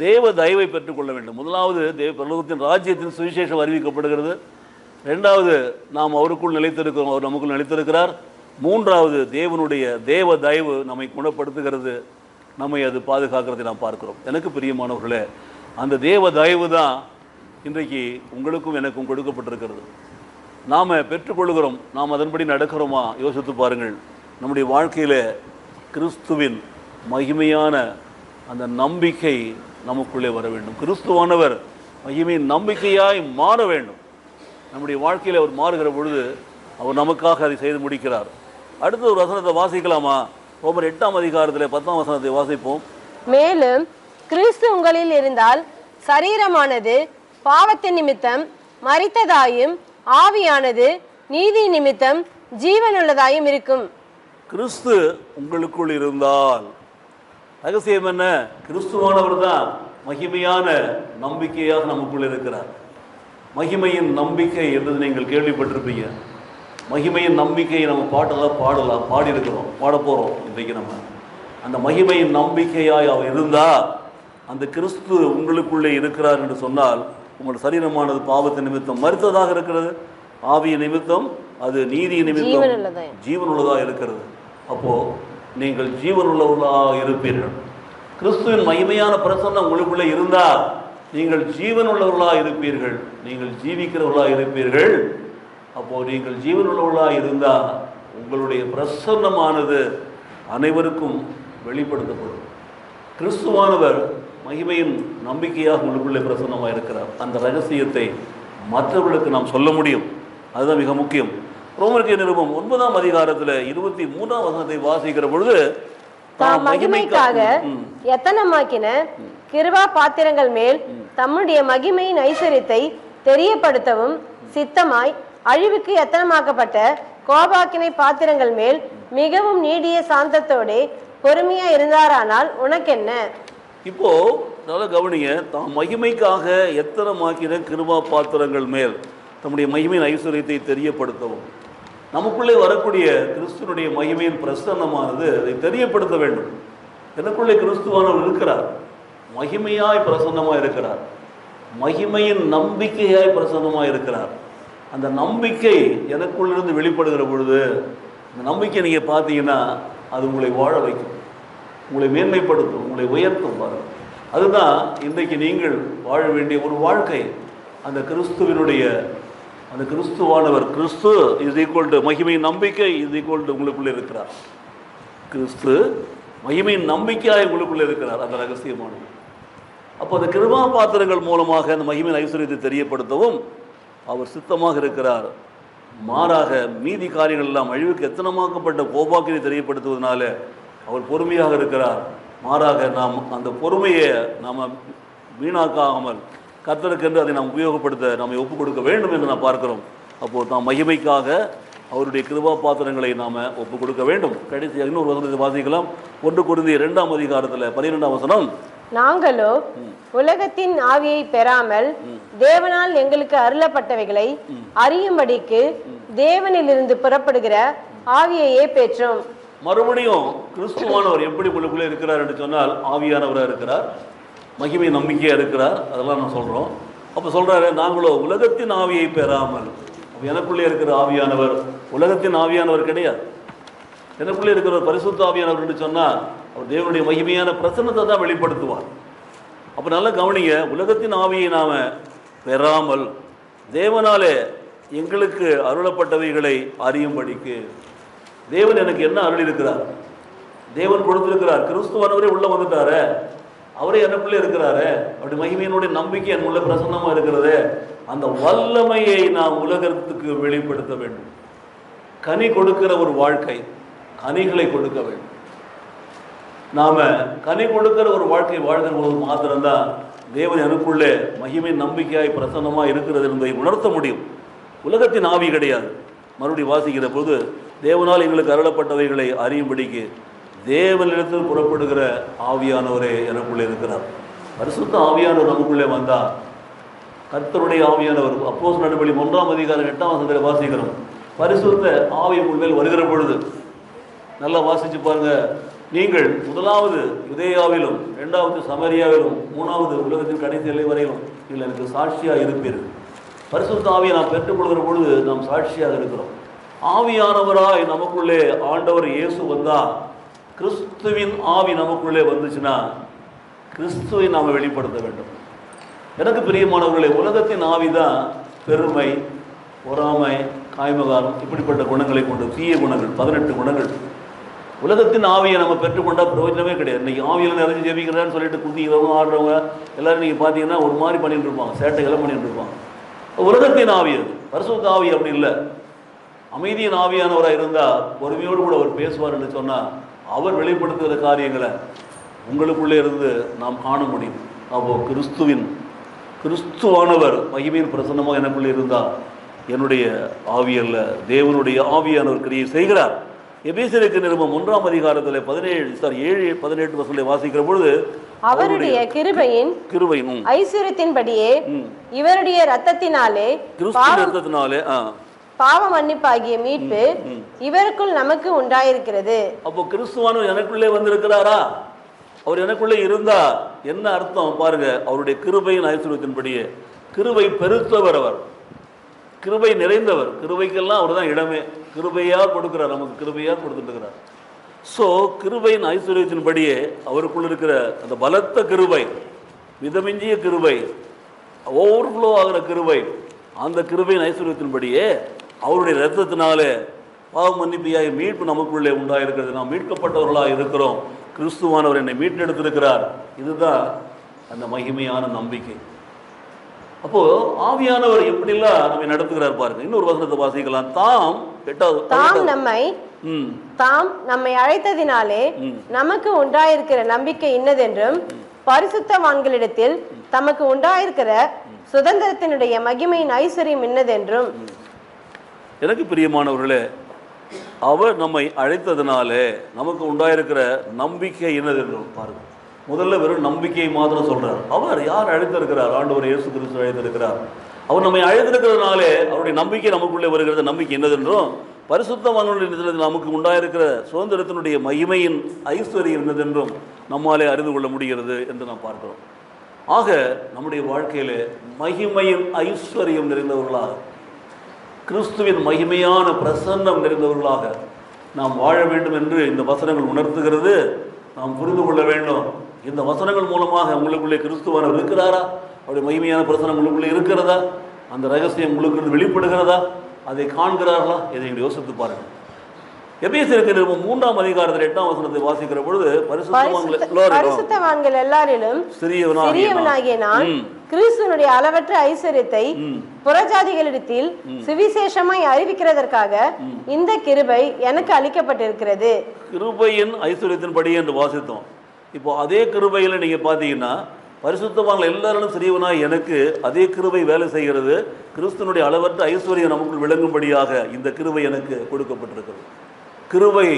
தேவ தயவை பெற்றுக்கொள்ள வேண்டும். முதலாவது பரலோகத்தின் ராஜ்யத்தின் சுவிசேஷம் அறிவிக்கப்படுகிறது. ரெண்டாவது நாம் அவருக்குள் நிலைத்திருக்கிறோம், அவர் நமக்குள் நிலைத்திருக்கிறார். மூன்றாவது தேவனுடைய தேவ தயவு நம்மை குணப்படுத்துகிறது, நம்மை அது பாதுகாக்கிறதை நாம் பார்க்கிறோம். எனக்கு பிரியமானவர்களே, அந்த தேவ தயவு தான் இன்றைக்கு உங்களுக்கும் எனக்கும் கொடுக்கப்பட்டிருக்கிறது. நாம் பெற்றுக்கொள்கிறோம், நாம் அதன்படி நடக்கிறோமா யோசித்து பாருங்கள். நம்முடைய வாழ்க்கையில் கிறிஸ்துவின் மகிமையான அந்த நம்பிக்கை நமக்குள்ளே வர வேண்டும். கிறிஸ்துவானவர் மகிமையின் நம்பிக்கையாய் மாற வேண்டும். நம்முடைய வாழ்க்கையில் அவர் மாறுகிற பொழுது அவர் நமக்காக அதை செய்து முடிக்கிறார். அடுத்த ஒரு வசனத்தை வாசிக்கலாமா? ரோமர் 8ஆம் அதிகாரத்தில் 10ஆம் வசனத்தை வாசிப்போம். மேலும் கிறிஸ்து உங்களில் இருந்தால் சரீரமானது பாவத்தின் நிமித்தம் மரித்ததாயும் ஆவியானது நீதி நிமித்தம் ஜீவனுள்ளதாயும் இருக்கும். கிறிஸ்து உங்களுக்குள் இருந்தால் ரகசியம் என்ன? கிறிஸ்துவானவர் தான் மகிமையான நம்பிக்கையாக நமக்குள் இருக்கிறார். மகிமையின் நம்பிக்கை என்று நீங்கள் கேள்விப்பட்டிருப்பீங்க. மகிமையின் நம்பிக்கையை நம்ம பாடலாம், பாடியிருக்கிறோம், பாட போகிறோம் இன்றைக்கு. நம்ம அந்த மகிமையின் நம்பிக்கையாய் அவர் இருந்தால், அந்த கிறிஸ்து உங்களுக்குள்ளே இருக்கிறார் என்று சொன்னால், உங்கள் சரீரமானது பாவத்தின் நிமித்தம் மரித்ததாக இருக்கிறது, ஆவிய நிமித்தம் அது நீதி நிமித்தம் ஜீவனுள்ளதாக இருக்கிறது. அப்போது நீங்கள் ஜீவனுள்ளவர்களாக இருப்பீர்கள். கிறிஸ்துவின் மகிமையான பிரசன்னம் உங்களுக்குள்ளே இருந்தால் நீங்கள் ஜீவனுள்ளவர்களாக இருப்பீர்கள், நீங்கள் ஜீவிக்கிறவர்களாக இருப்பீர்கள். அப்போது நீங்கள் ஜீவனுள்ளவர்களாக இருந்தால் உங்களுடைய பிரசன்னமானது அனைவருக்கும் வெளிப்படுத்தப்படும். கிறிஸ்துவானவர் மகிமையின் நம்பிக்கையாக உங்களுக்குள்ளே பிரசன்னமாக இருக்கிறார். அந்த ரகசியத்தை மற்றவர்களுக்கு நாம் சொல்ல முடியும். அதுதான் மிக முக்கியம். ரோமருக்கு நிருபம் 9ஆம் அதிகாரத்தில் 23ஆம் வசனத்தை வாசிக்கிற பொழுது, தாம் மகிமைக்காக எத்தனமாக்கின கிருபா பாத்திரங்கள் மேல் தம்முடைய மகிமையின் ஐஸ்வரியத்தை தெரியப்படுத்தவும் சித்தமாய் அழிவுக்கு எத்தனமாக்கப்பட்ட கோபாக்கினை பாத்திரங்கள் மேல் மிகவும் நீடிய சாந்தத்தோட பொறுமையா இருந்தாரானால் உனக்கென்ன? இப்போ நல்லா கவனிங்க. தாம் மகிமைக்காக எத்தனமாக்கின கிருபா பாத்திரங்கள் மேல் தம்முடைய மகிமையின் ஐஸ்வரியத்தை தெரியப்படுத்தவும், நமக்குள்ளே வரக்கூடிய கிறிஸ்துவனுடைய மகிமையின் பிரசன்னமானது அதை தெரியப்படுத்த வேண்டும். எனக்குள்ளே கிறிஸ்துவானவர் இருக்கிறார், மகிமையாய் பிரசன்னமாக இருக்கிறார், மகிமையின் நம்பிக்கையாய் பிரசன்னமாக இருக்கிறார். அந்த நம்பிக்கை எனக்குள்ளிருந்து வெளிப்படுகிற பொழுது, அந்த நம்பிக்கை நீங்கள் பார்த்தீங்கன்னா அது உங்களை வாழ வைக்கும், உங்களை மேன்மைப்படுத்தும், உங்களை உயர்த்தும். பாருங்கள், அதுதான் இன்றைக்கு நீங்கள் வாழ வேண்டிய ஒரு வாழ்க்கை. அந்த கிறிஸ்துவினுடைய அந்த கிறிஸ்துவானவர், கிறிஸ்து இஸ் ஈக்குவல் டு மகிமையின் நம்பிக்கை இஸ் ஈக்குவல் டு உங்களுக்குள்ளே இருக்கிறார். கிறிஸ்து மகிமையின் நம்பிக்கையாக உங்களுக்குள்ளே இருக்கிறார். அந்த ரகசியமானது. அப்போ அந்த கிருபா பாத்திரங்கள் மூலமாக அந்த மகிமையின் ஐஸ்வரியத்தை தெரியப்படுத்தவும் அவர் சித்தமாக இருக்கிறார். மாறாக மீதி காரியங்கள் எல்லாம் அழிவுக்கு எத்தனமாக்கப்பட்ட கோபாக்கினை தெரியப்படுத்துவதனால அவர் பொறுமையாக இருக்கிறார். மாறாக நாம் அந்த பொறுமையை நாம் வீணாக்காமல் கர்த்தருக்கென்று அதை நாம் உபயோகப்படுத்த நாம் ஒப்புக் கொடுக்க வேண்டும் என்று நாம் பார்க்கிறோம். அப்போது நாம் மகிமைக்காக அவருடைய கிருபா பாத்திரங்களை நாம் ஒப்புக் கொடுக்க வேண்டும். கடைசியாக இன்னொரு வசனத்தை வாசிக்கலாம். 1 கொரிந்தியர் 2ஆம் அதிகாரத்தில் 12ஆம் வசனம், நாங்களோ உலகத்தின் ஆவியை பெறாமல் தேவனால் எங்களுக்கு அருளப்பட்டவைகளை அறியும்படிக்கு தேவனிலிருந்து புறப்படுகிற ஆவியையே பெற்றோம். மறுபடியும் கிறிஸ்துவானவர் எப்படி உங்களுக்குள்ளே இருக்கிறார் என்று சொன்னால் ஆவியானவராக இருக்கிறார், மகிமை நம்பிக்கையாக இருக்கிறார். அதெல்லாம் நான் சொல்கிறோம். அப்போ சொல்கிறாரு, நாங்களோ உலகத்தின் ஆவியை பெறாமல். அப்போ எனக்குள்ளே இருக்கிற ஆவியானவர் உலகத்தின் ஆவியானவர் கிடையாது. எனக்குள்ளே இருக்கிற பரிசுத்த ஆவியானவர் என்று சொன்னால் அவர் தேவனுடைய மகிமையான பிரசன்னத்தை தான் வெளிப்படுத்துவார். அப்போ நல்லா கவனிங்க, உலகத்தின் ஆவியை நாம் பெறாமல் தேவனாலே எங்களுக்கு அருளப்பட்டவைகளை அறியும்படிக்கு. தேவன் எனக்கு என்ன அருள் இருக்கிறார்? தேவன் கொடுத்திருக்கிறார். கிறிஸ்துவானவரே உள்ளே வந்துட்டாரு, அவரே எனக்குள்ளே இருக்கிறாரு. அப்படி மகிமையினுடைய நம்பிக்கை என் உள்ள பிரசன்னமாக இருக்கிறது. அந்த வல்லமையை நாம் உலகத்துக்கு வெளிப்படுத்த வேண்டும். கனி கொடுக்கிற ஒரு வாழ்க்கை, கனிகளை கொடுக்க வேண்டும். நாம் கனி கொடுக்கிற ஒரு வாழ்க்கை வாழ்கிற போது மாத்திரம்தான் தேவன் எனக்குள்ளே மகிமை நம்பிக்கையாய் பிரசன்னமாக இருக்கிறது என்பதை உணர்த்த முடியும். உலகத்தின் ஆவி கிடையாது. மறுபடியும் வாசிக்கிற போது, தேவனால் எங்களுக்கு அருளப்பட்டவைகளை அறியும்படிக்கு தேவனிடத்தில் புறப்படுகிற ஆவியானவரே எனக்குள்ளே இருக்கிறார். பரிசுத்த ஆவியானவர் நமக்குள்ளே வந்தால், கர்த்தருடைய ஆவியானவர் அப்போஸ்தலர் நடபடி 1ஆம் அதிகாரம் 8ஆம் வசனத்தில் வாசிக்கிறோம். பரிசுத்த ஆவி உங்கள் மேல் வருகிற பொழுது, நல்லா வாசிச்சு பாருங்க, நீங்கள் முதலாவது யுதேயாவிலும், இரண்டாவது சமரியாவிலும், மூணாவது உலகத்தின் கடைசி எல்லை வரையிலும் நீங்கள் எனக்கு சாட்சியாக இருப்பீர்கள். பரிசுத்த ஆவியை நாம் பெற்றுக்கொள்கிற பொழுது நாம் சாட்சியாக இருக்கிறோம். ஆவியானவராய் நமக்குள்ளே ஆண்டவர் இயேசு வந்தா, கிறிஸ்துவின் ஆவி நமக்குள்ளே வந்துச்சுன்னா கிறிஸ்துவை நாம் வெளிப்படுத்த வேண்டும். எனக்கு பிரியமானவர்களே, உலகத்தின் ஆவிதான் பெருமை, பொறாமை, காய்மகாரம், இப்படிப்பட்ட குணங்களை கொண்டு தீய குணங்கள், 18 குணங்கள். உலகத்தின் ஆவியை நம்ம பெற்றுக்கொண்டால் பிரயோஜனமே கிடையாது. இன்னைக்கு ஆவியில் நிறைஞ்சு ஜெபிக்கிறான்னு சொல்லிட்டு குதிக்கிறவங்க, ஆடுறவங்க எல்லாரும் நீங்கள் பார்த்தீங்கன்னா ஒரு மாதிரி பண்ணிட்டு இருப்பாங்க, சேட்டைகள்லாம் பண்ணிட்டு இருப்பாங்க. உலகத்தின் ஆவி அது. பரிசுத்த ஆவி அப்படி இல்லை. அமைதியின் ஆவியானவராக இருந்தால் பொறுமையோடு கூட அவர் பேசுவார் என்று சொன்னால் அவர் வெளிப்படுத்துகிற காரியங்களை உங்களுக்குள்ளே இருந்து நாம் காண முடியும். அப்போது கிறிஸ்துவானவர் மகிமையின் பிரசன்னமாக எனக்குள்ளே இருந்தால் என்னுடைய ஆவியல்ல, தேவனுடைய ஆவியானவர் கிரியை செய்கிறார். எபேசியருக்கு நிருபம் 1ஆம் அதிகாரத்தில் 7-18 வசனங்களை வாசிக்கிற பொழுது, அவருடைய கிருபையின் ஐஸ்வரியத்தின்படியே இவருடைய இரத்தத்தினாலே பாவ மன்னிப்பாகிய மீட்பு இவருக்குள் நமக்கு உண்டாயிருக்கிறது. அப்போ கிறிஸ்துவானவர் எனக்குள்ளே வந்திருக்கிறாரா? அவர் எனக்குள்ளே இருந்தா என்ன அர்த்தம் பாருங்க. அவருடைய கிருபையின் ஐஸ்வரியத்தின்படியே, கிருபை பெருத்தவர், அவர் கிருபை நிறைந்தவர், கிருபைக்கெல்லாம் அவர் தான் இடமே. கிருபையாக கொடுக்கிறார், நமக்கு கிருபையாக கொடுத்துட்டுருக்கிறார். ஸோ கிருபையின் ஐஸ்வரியத்தின்படியே அவருக்குள் இருக்கிற அந்த பலத்த கிருபை, மிதமிஞ்சிய கிருபை, ஓவர்ஃப்ளோ ஆகிற கிருபை, அந்த கிருபையின் ஐஸ்வரியத்தின்படியே அவருடைய இரத்தத்தினாலே பாவ மன்னிப்பியாய் மீட்பு நமக்குள்ளே உண்டாயிருக்கிறது. நாம் மீட்கப்பட்டவர்களாக இருக்கிறோம். கிறிஸ்துவானவர் என்னை மீட்டெடுத்திருக்கிறார். இதுதான் அந்த மகிமையான நம்பிக்கை. அப்போ ஆவியானவர் எப்படிலாம் நம்மை நடத்துகிறார் பாருங்க. இன்னொரு வசனத்தை வாசிக்கலாம். தாம் நம்மை அழைத்ததினாலே நமக்கு உண்டாயிருக்கிற நம்பிக்கை இன்னதென்றும், பரிசுத்தவான்களிடத்தில் தமக்கு உண்டாயிருக்கிற சுதந்திரத்தினுடைய மகிமையின் ஐஸ்வர்யம் இன்னதென்றும். எனக்கு பிரியமானவர்களே, அவர் நம்மை அழைத்ததினாலே நமக்கு உண்டாயிருக்கிற நம்பிக்கை என்னதென்றும் பாருங்க. முதல்ல வெறும் நம்பிக்கையை மாத்திரம் சொல்றார். அவர் யார் அழைத்திருக்கிறார்? ஆண்டவர் இயேசு கிறிஸ்து அழைத்திருக்கிறார். அவர் நம்மை அழைத்திருக்கிறதுனாலே அவருடைய நம்பிக்கை நமக்குள்ளே வருகிறது. நம்பிக்கை என்னதென்றும், பரிசுத்தவான்களுடைய நமக்கு உண்டாயிருக்கிற சுதந்திரத்தினுடைய மகிமையின் ஐஸ்வர்யம் என்னதென்றும் நம்மாலே அறிந்து கொள்ள முடிகிறது என்று நாம் பார்க்கிறோம். ஆக நம்முடைய வாழ்க்கையிலே மகிமையின் ஐஸ்வர்யம் நிறைந்தவர்களாக, கிறிஸ்துவின் மகிமையான பிரசன்னம் நிறைந்தவர்களாக நாம் வாழ வேண்டும் என்று இந்த வசனங்கள் உணர்த்துகிறது. நாம் புரிந்து கொள்ள வேண்டும். இந்த வசனங்கள் மூலமாக உங்களுக்குள்ளே கிறிஸ்துவானவர் இருக்கிறாரா? அவருடைய மகிமையான பிரசனம் உங்களுக்குள்ளே இருக்கிறதா? அந்த ரகசியம் உங்களுக்கு வெளிப்படுகிறதா? அதை காண்கிறார்களா? இதை நீங்கள் யோசித்து பாருங்கள். எபேசியருக்கு நிருபம் 3ஆம் அதிகாரத்தில் 8ஆம் வசனத்தை வாசிக்கிற பொழுது, பரிசுத்தவான்கள் எல்லாரிலும் சிறியவனாகிய நான் கிறிஸ்துவினுடைய அளவற்ற ஐஸ்வரியத்தை புறஜாதிகளிடத்தில் சுவிசேஷமாய் அறிவிக்கிறதற்காக இந்த கிருபை எனக்கு அளிக்கப்பட்டிருக்கிறது. கிருபையின் ஐஸ்வர்யத்தின்படி என்று வாசித்தோம். இப்போ அதே கிருபையில நீங்க பாத்தீங்கன்னா, பரிசுத்தவான்கள் எல்லாரும் சிறியவனாய் எனக்கு அதே கிருபை வேலை செய்கிறது. கிறிஸ்துவனுடைய அளவற்ற ஐஸ்வர்யம் நமக்கு விளங்கும்படியாக இந்த கிருபை எனக்கு கொடுக்கப்பட்டிருக்கிறது. கிருபை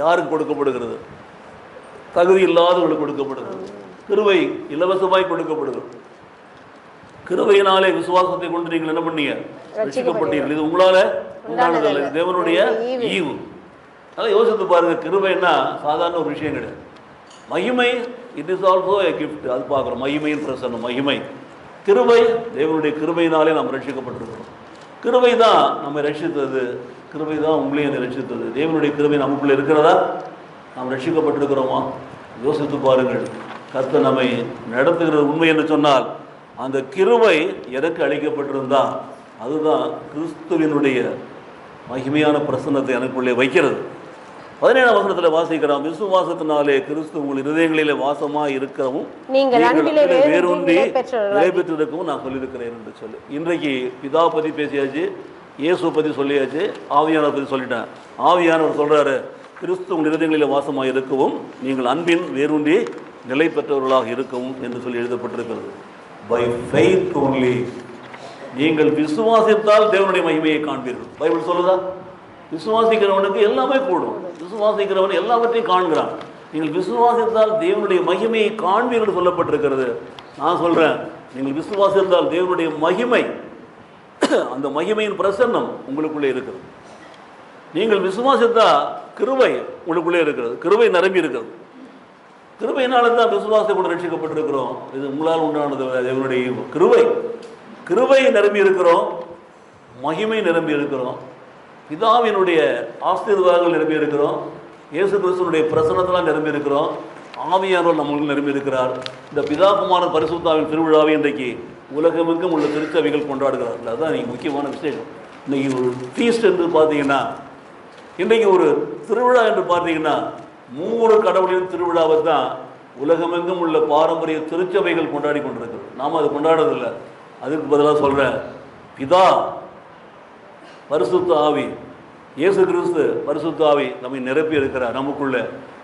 யாருக்கு கொடுக்கப்படுகிறது? தகுதி இல்லாதவர்களுக்கு கொடுக்கப்படுகிறது. கிருபை இலவசமாய் கொடுக்கப்படுகிறது. கிருபையினாலே விசுவாசத்தை கொண்டு நீங்கள் என்ன பண்ணீங்க? ரட்சிக்கப்பட்டீர்கள். இது உங்களால உண்டானதல்ல, தேவனுடைய ஈவு. அதனால் யோசித்து பாருங்க. கிருபைன்னா சாதாரண ஒரு விஷயம் கிடையாது. மகிமை, it is also a gift. அது பார்க்குறோம். மகிமையின் பிரசன்னம், மகிமை, கிருபை. தேவனுடைய கிருபையினாலே நாம் ரட்சிக்கப்பட்டிருக்கிறோம். கிருபை தான் நம்மை ரட்சித்தது. கிருபை தான் உங்களையும் என்னை ரட்சித்தது. தேவனுடைய கிருபை நமக்குள்ளே இருக்கிறதா? நாம் ரட்சிக்கப்பட்டிருக்கிறோமா? யோசித்து பாருங்கள். கர்த்தர் நம்மை நடத்துகிறது உண்மை என்று சொன்னால், அந்த கிருபை எனக்கு அளிக்கப்பட்டிருந்தா அதுதான் கிறிஸ்துவினுடைய மகிமையான பிரசன்னத்தை எனக்குள்ளே வைக்கிறது. 17ஆம் வசனத்தில் வாசிக்கிறோம், விசுவாசத்தினாலே கிறிஸ்து உங்கள் இருதயங்களிலே வாசமாக இருக்கவும் வேரூன்றி நிலை பெற்றிருக்கவும் நான் சொல்லியிருக்கிறேன் என்று சொல்லி. இன்றைக்கு பிதா பற்றி பேசியாச்சு, இயேசு பற்றி சொல்லியாச்சு, ஆவியானவர் பற்றி சொல்லிட்டேன். ஆவியானவர் சொல்கிறாரு, கிறிஸ்து உங்கள் இருதயங்களிலே வாசமாக இருக்கவும் நீங்கள் அன்பின் வேரூன்றி நிலை பெற்றவர்களாக இருக்கவும் என்று சொல்லி எழுதப்பட்டிருக்கிறது. By faith only. நீங்கள் விசுவாசித்தால் தேவனுடைய மகிமையை காண்பீர்கள். பைபிள் சொல்லுதா? விசுவாசிக்கிறவனுக்கு எல்லாமே கூடும். விசுவாசிக்கிறவன் எல்லாவற்றையும் காண்கிறான். நீங்கள் விசுவாசித்தால் தேவனுடைய மகிமையை காண்பீர்கள் சொல்லப்பட்டிருக்கிறது. நான் சொல்கிறேன், நீங்கள் விசுவாசித்தால் தேவனுடைய மகிமை, அந்த மகிமையின் பிரசன்னம் உங்களுக்குள்ளே இருக்குது. நீங்கள் விசுவாசித்தா கிருபை உங்களுக்குள்ளே இருக்கிறது, கிருபை நிரம்பி இருக்கிறது. கிருபையினால தான் விசுவாசத்தை கூட ரட்சிக்கப்பட்டிருக்கிறோம். இது உங்களால் உண்டானது தேவனுடைய கிருபை. கிருபை நிரம்பி இருக்கிறோம், மகிமை நிரம்பி இருக்கிறோம், பிதாவினுடைய ஆசீர்வாதங்கள் நிரம்பி இருக்கிறோம், இயேசு கிறிஸ்துவனுடைய பிரசன்னத்தெல்லாம் நிரம்பி இருக்கிறோம், ஆவியானவர் நம்மளுக்கு நிரம்பி இருக்கிறார். இந்த பிதா குமாரன் பரிசுத்தாவின் திருவிழாவை இன்றைக்கு உலகமெங்கும் உள்ள திருச்சபைகள் கொண்டாடுகிறார்கள். அதுதான் இன்றைக்கி முக்கியமான விசேஷம். இன்றைக்கி ஒரு ஃபீஸ்ட் என்று பார்த்தீங்கன்னா, இன்றைக்கி ஒரு திருவிழா என்று பார்த்தீங்கன்னா, 3 கடவுளின் திருவிழாவை தான் உலகமெங்கும் உள்ள பாரம்பரிய திருச்சபைகள் கொண்டாடி கொண்டிருக்கிறது. நாம் அது கொண்டாடுறதில்லை. அதுக்கு பதிலாக சொல்கிறேன், பிதா, பரிசுத்த ஆவி, இயேசு கிறிஸ்து பரிசுத்த ஆவி நம்மை நிரப்பி இருக்கிறார். நமக்குள்ள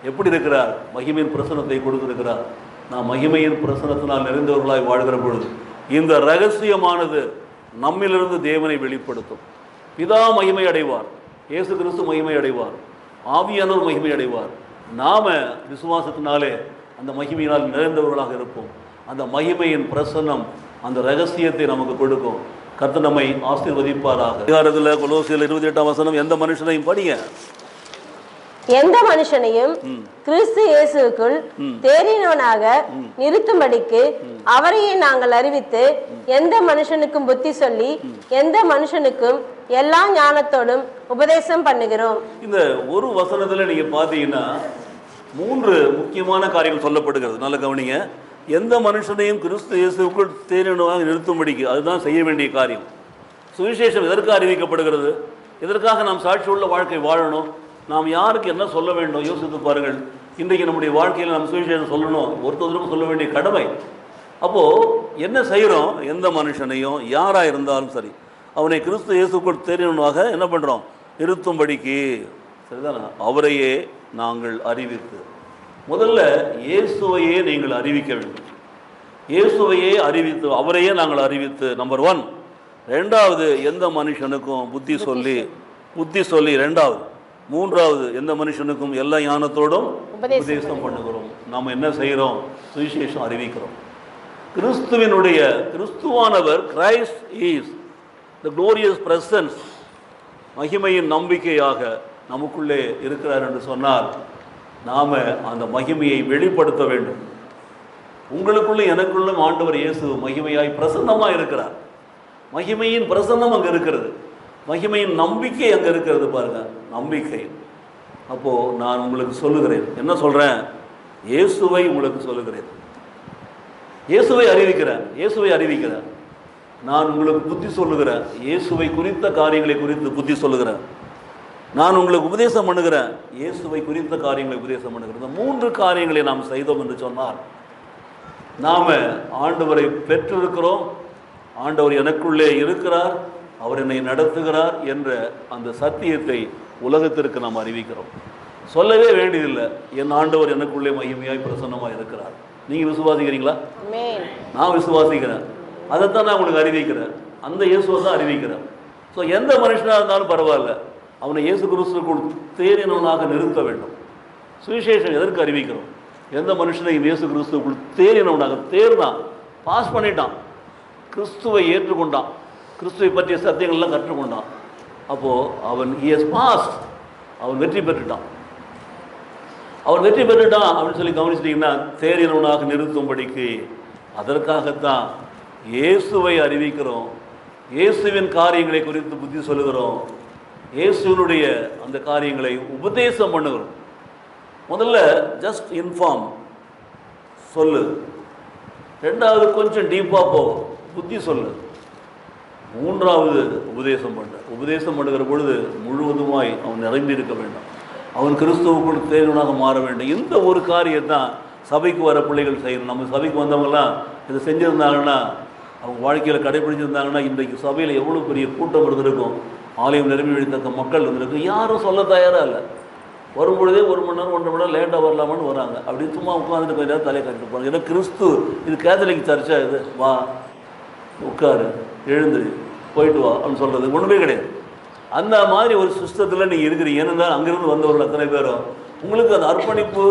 எப்படி இருக்கிறார்? மகிமையின் பிரசனத்தை கொடுத்திருக்கிறார். நாம் மகிமையின் பிரசனத்தினால் நிறைந்தவர்களாய் வாழ்கிற பொழுது இந்த ரகசியமானது நம்மிலிருந்து தேவனை வெளிப்படுத்தும். பிதா மகிமை அடைவார், இயேசு கிறிஸ்து மகிமை அடைவார், ஆவியானவர் மகிமை அடைவார். நாம விசுவாசத்தினாலே அந்த மகிமையினால் நிறைந்தவர்களாக இருப்போம். அந்த மகிமையின் பிரசன்னம் அந்த ரகசியத்தை நமக்கு கொடுக்கும். கர்த்தர் நம்மை ஆசீர்வதிப்பாராக. அதிகாரத்தில் கொலோசியர் 28ஆம் வசனம், எந்த மனுஷனையும் படிங்க, எந்த மனுஷனையும் கிறிஸ்து இயேசுக்குள் தேறினவனாக நிறுத்தும்படிக்கு அவரையே நாங்கள் அறிவித்து எந்த மனுஷனுக்கும் புத்தி சொல்லி எந்த மனுஷனுக்கும் எல்லா ஞானத்தோடும் உபதேசம் பண்ணுகிறோம். இந்த ஒரு வசனத்துல நீங்க பாத்தீங்கன்னா 3 முக்கியமான காரியங்கள் சொல்லப்படுகிறது. நல்ல கவனிங்க. எந்த மனுஷனையும் கிறிஸ்து இயேசுக்குள் தேறினவனாக நிறுத்தும்படிக்கு, அதுதான் செய்ய வேண்டிய காரியம். சுவிசேஷம் எதற்கு அறிவிக்கப்படுகிறது? எதற்காக நாம் சாட்சி உள்ள வாழ்க்கை வாழணும்? நாம் யாருக்கு என்ன சொல்ல வேண்டும்? யோசித்து பாருங்கள். இன்றைக்கு நம்முடைய வாழ்க்கையில் நாம் சுவிசேஷம் சொல்லணும், ஒருத்தருக்கும் சொல்ல வேண்டிய கடமை. அப்போது என்ன செய்கிறோம்? எந்த மனுஷனையும் யாராக இருந்தாலும் சரி, அவனை கிறிஸ்து இயேசுக்குள் தேறினவனாக என்ன பண்ணுறோம்? நிறுத்தும்படிக்கு. சரிதானே? அவரையே நாங்கள் அறிவித்து, முதல்ல இயேசுவையே நீங்கள் அறிவிக்க வேண்டும். இயேசுவையே அறிவித்து, அவரையே நாங்கள் அறிவித்து, நம்பர் 1. 2வது, எந்த மனுஷனுக்கும் புத்தி சொல்லி 2வது. 3வது, எந்த மனுஷனுக்கும் எல்லா ஞானத்தோடும் உபதேசம் பண்ணுகிறோம். நாம் என்ன செய்கிறோம்? சுவிசேஷம் அறிவிக்கிறோம். கிறிஸ்துவானவர், Christ is the glorious presence, மகிமையின் நம்பிக்கையாக நமக்குள்ளே இருக்கிறார் என்று சொன்னால் நாம் அந்த மகிமையை வெளிப்படுத்த வேண்டும். உங்களுக்குள்ளே எனக்குள்ளும் ஆண்டவர் இயேசு மகிமையாய் பிரசன்னமாக இருக்கிறார். மகிமையின் பிரசன்னம் அங்கே இருக்கிறது, மகிமையின் நம்பிக்கை அங்கே இருக்கிறது. பாருங்க, நம்பிக்கை. அப்போது நான் உங்களுக்கு சொல்லுகிறேன், என்ன சொல்கிறேன்? இயேசுவை உங்களுக்கு சொல்லுகிறேன், இயேசுவை அறிவிக்கிறேன். நான் உங்களுக்கு புத்தி சொல்லுகிறேன், இயேசுவை குறித்த காரியங்களை குறித்து புத்தி சொல்லுகிறேன். நான் உங்களுக்கு உபதேசம் பண்ணுகிறேன், இயேசுவை குறித்த காரியங்களை உபதேசம் பண்ணுகிறேன். இந்த 3 காரியங்களை நாம் செய்தோம் என்று சொன்னால் நாம் ஆண்டவரை பெற்றிருக்கிறோம், ஆண்டவர் எனக்குள்ளே இருக்கிறார், அவர் என்னை நடத்துகிறார் என்ற அந்த சத்தியத்தை உலகத்திற்கு நாம் அறிவிக்கிறோம். சொல்லவே வேண்டியதில்லை, என் ஆண்டவர் எனக்குள்ளே மகிமையாய் பிரசன்னமாக இருக்கிறார். நீங்கள் விசுவாசிக்கிறீங்களா? நான் விசுவாசிக்கிறேன். அதைத்தான் நான் உங்களுக்கு அறிவிக்கிறேன், அந்த இயேசுவை தான் அறிவிக்கிறேன். ஸோ எந்த மனுஷனாக இருந்தாலும் பரவாயில்ல, அவனை இயேசு கிறிஸ்துக்குள் தேறினவனாக நிறுத்த வேண்டும். சுவிசேஷம் எதற்கு அறிவிக்கிறோம்? எந்த மனுஷனையும் இயேசு கிறிஸ்துக்குள் தேறினவனாக, தேர்ந்தான், பாஸ் பண்ணிட்டான், கிறிஸ்துவை ஏற்றுக்கொண்டான், கிறிஸ்துவை பற்றிய சத்தியங்கள்லாம் கற்றுக்கொண்டான். அப்போது அவன் பாஸ், அவன் வெற்றி பெற்றுட்டான். அப்படின்னு சொல்லி கவனிச்சிட்டிங்கன்னா, தேறினவனாக நிறுத்தும்படிக்கு. அதற்காகத்தான் இயேசுவை அறிவிக்கிறோம், இயேசுவின் காரியங்களை குறித்து புத்தி சொல்லுகிறோம், இயேசுனுடைய அந்த காரியங்களை உபதேசம் பண்ணுகிறோம். முதல்ல ஜஸ்ட் இன்ஃபார்ம், சொல்லு. 2வது கொஞ்சம் டீப்பாக போ, புத்தி சொல்லு. 3வது உபதேசம் பண்ணுகிற பொழுது முழுவதுமாய் அவன் நிரம்பி இருக்க வேண்டும், அவன் கிறிஸ்துவுக்குள் தேர்வனாக மாற வேண்டும். இந்த ஒரு காரியத்தான் சபைக்கு வர பிள்ளைகள் செய்யணும். நம்ம சபைக்கு வந்தவங்கலாம் இதை செஞ்சுருந்தாங்கன்னா, அவங்க வாழ்க்கையில் கடைபிடிச்சிருந்தாங்கன்னா, இன்றைக்கு சபையில் எவ்வளோ பெரிய கூட்டம் இருந்திருக்கும், ஆலயம் நிரம்பி வழித்தக்க மக்கள் இருந்திருக்கும். யாரும் சொல்ல தயாராக இல்லை. வரும்பொழுதே 1 மணி நேரம் 1.5 மணி நேரம் லேட்டாக வரலாமான்னு வராங்க. அப்படி சும்மா உட்காந்துட்டு கொஞ்ச நேரம் தலையை கட்டிட்டு போகிறாங்க. ஏன்னா கிறிஸ்து, இது கேத்தலிக் சர்ச்சா, இது வா உட்காரு எழுந்து போயிட்டு வா அப்படின்னு சொல்கிறது ஒன்றுமே கிடையாது. அந்த மாதிரி ஒரு சிஸ்டத்தில் நீங்கள் இருக்கிறீங்க. ஏன்னா அங்கேருந்து வந்தவர்கள் அத்தனை பேரும் உங்களுக்கு அந்த அர்ப்பணிப்பு,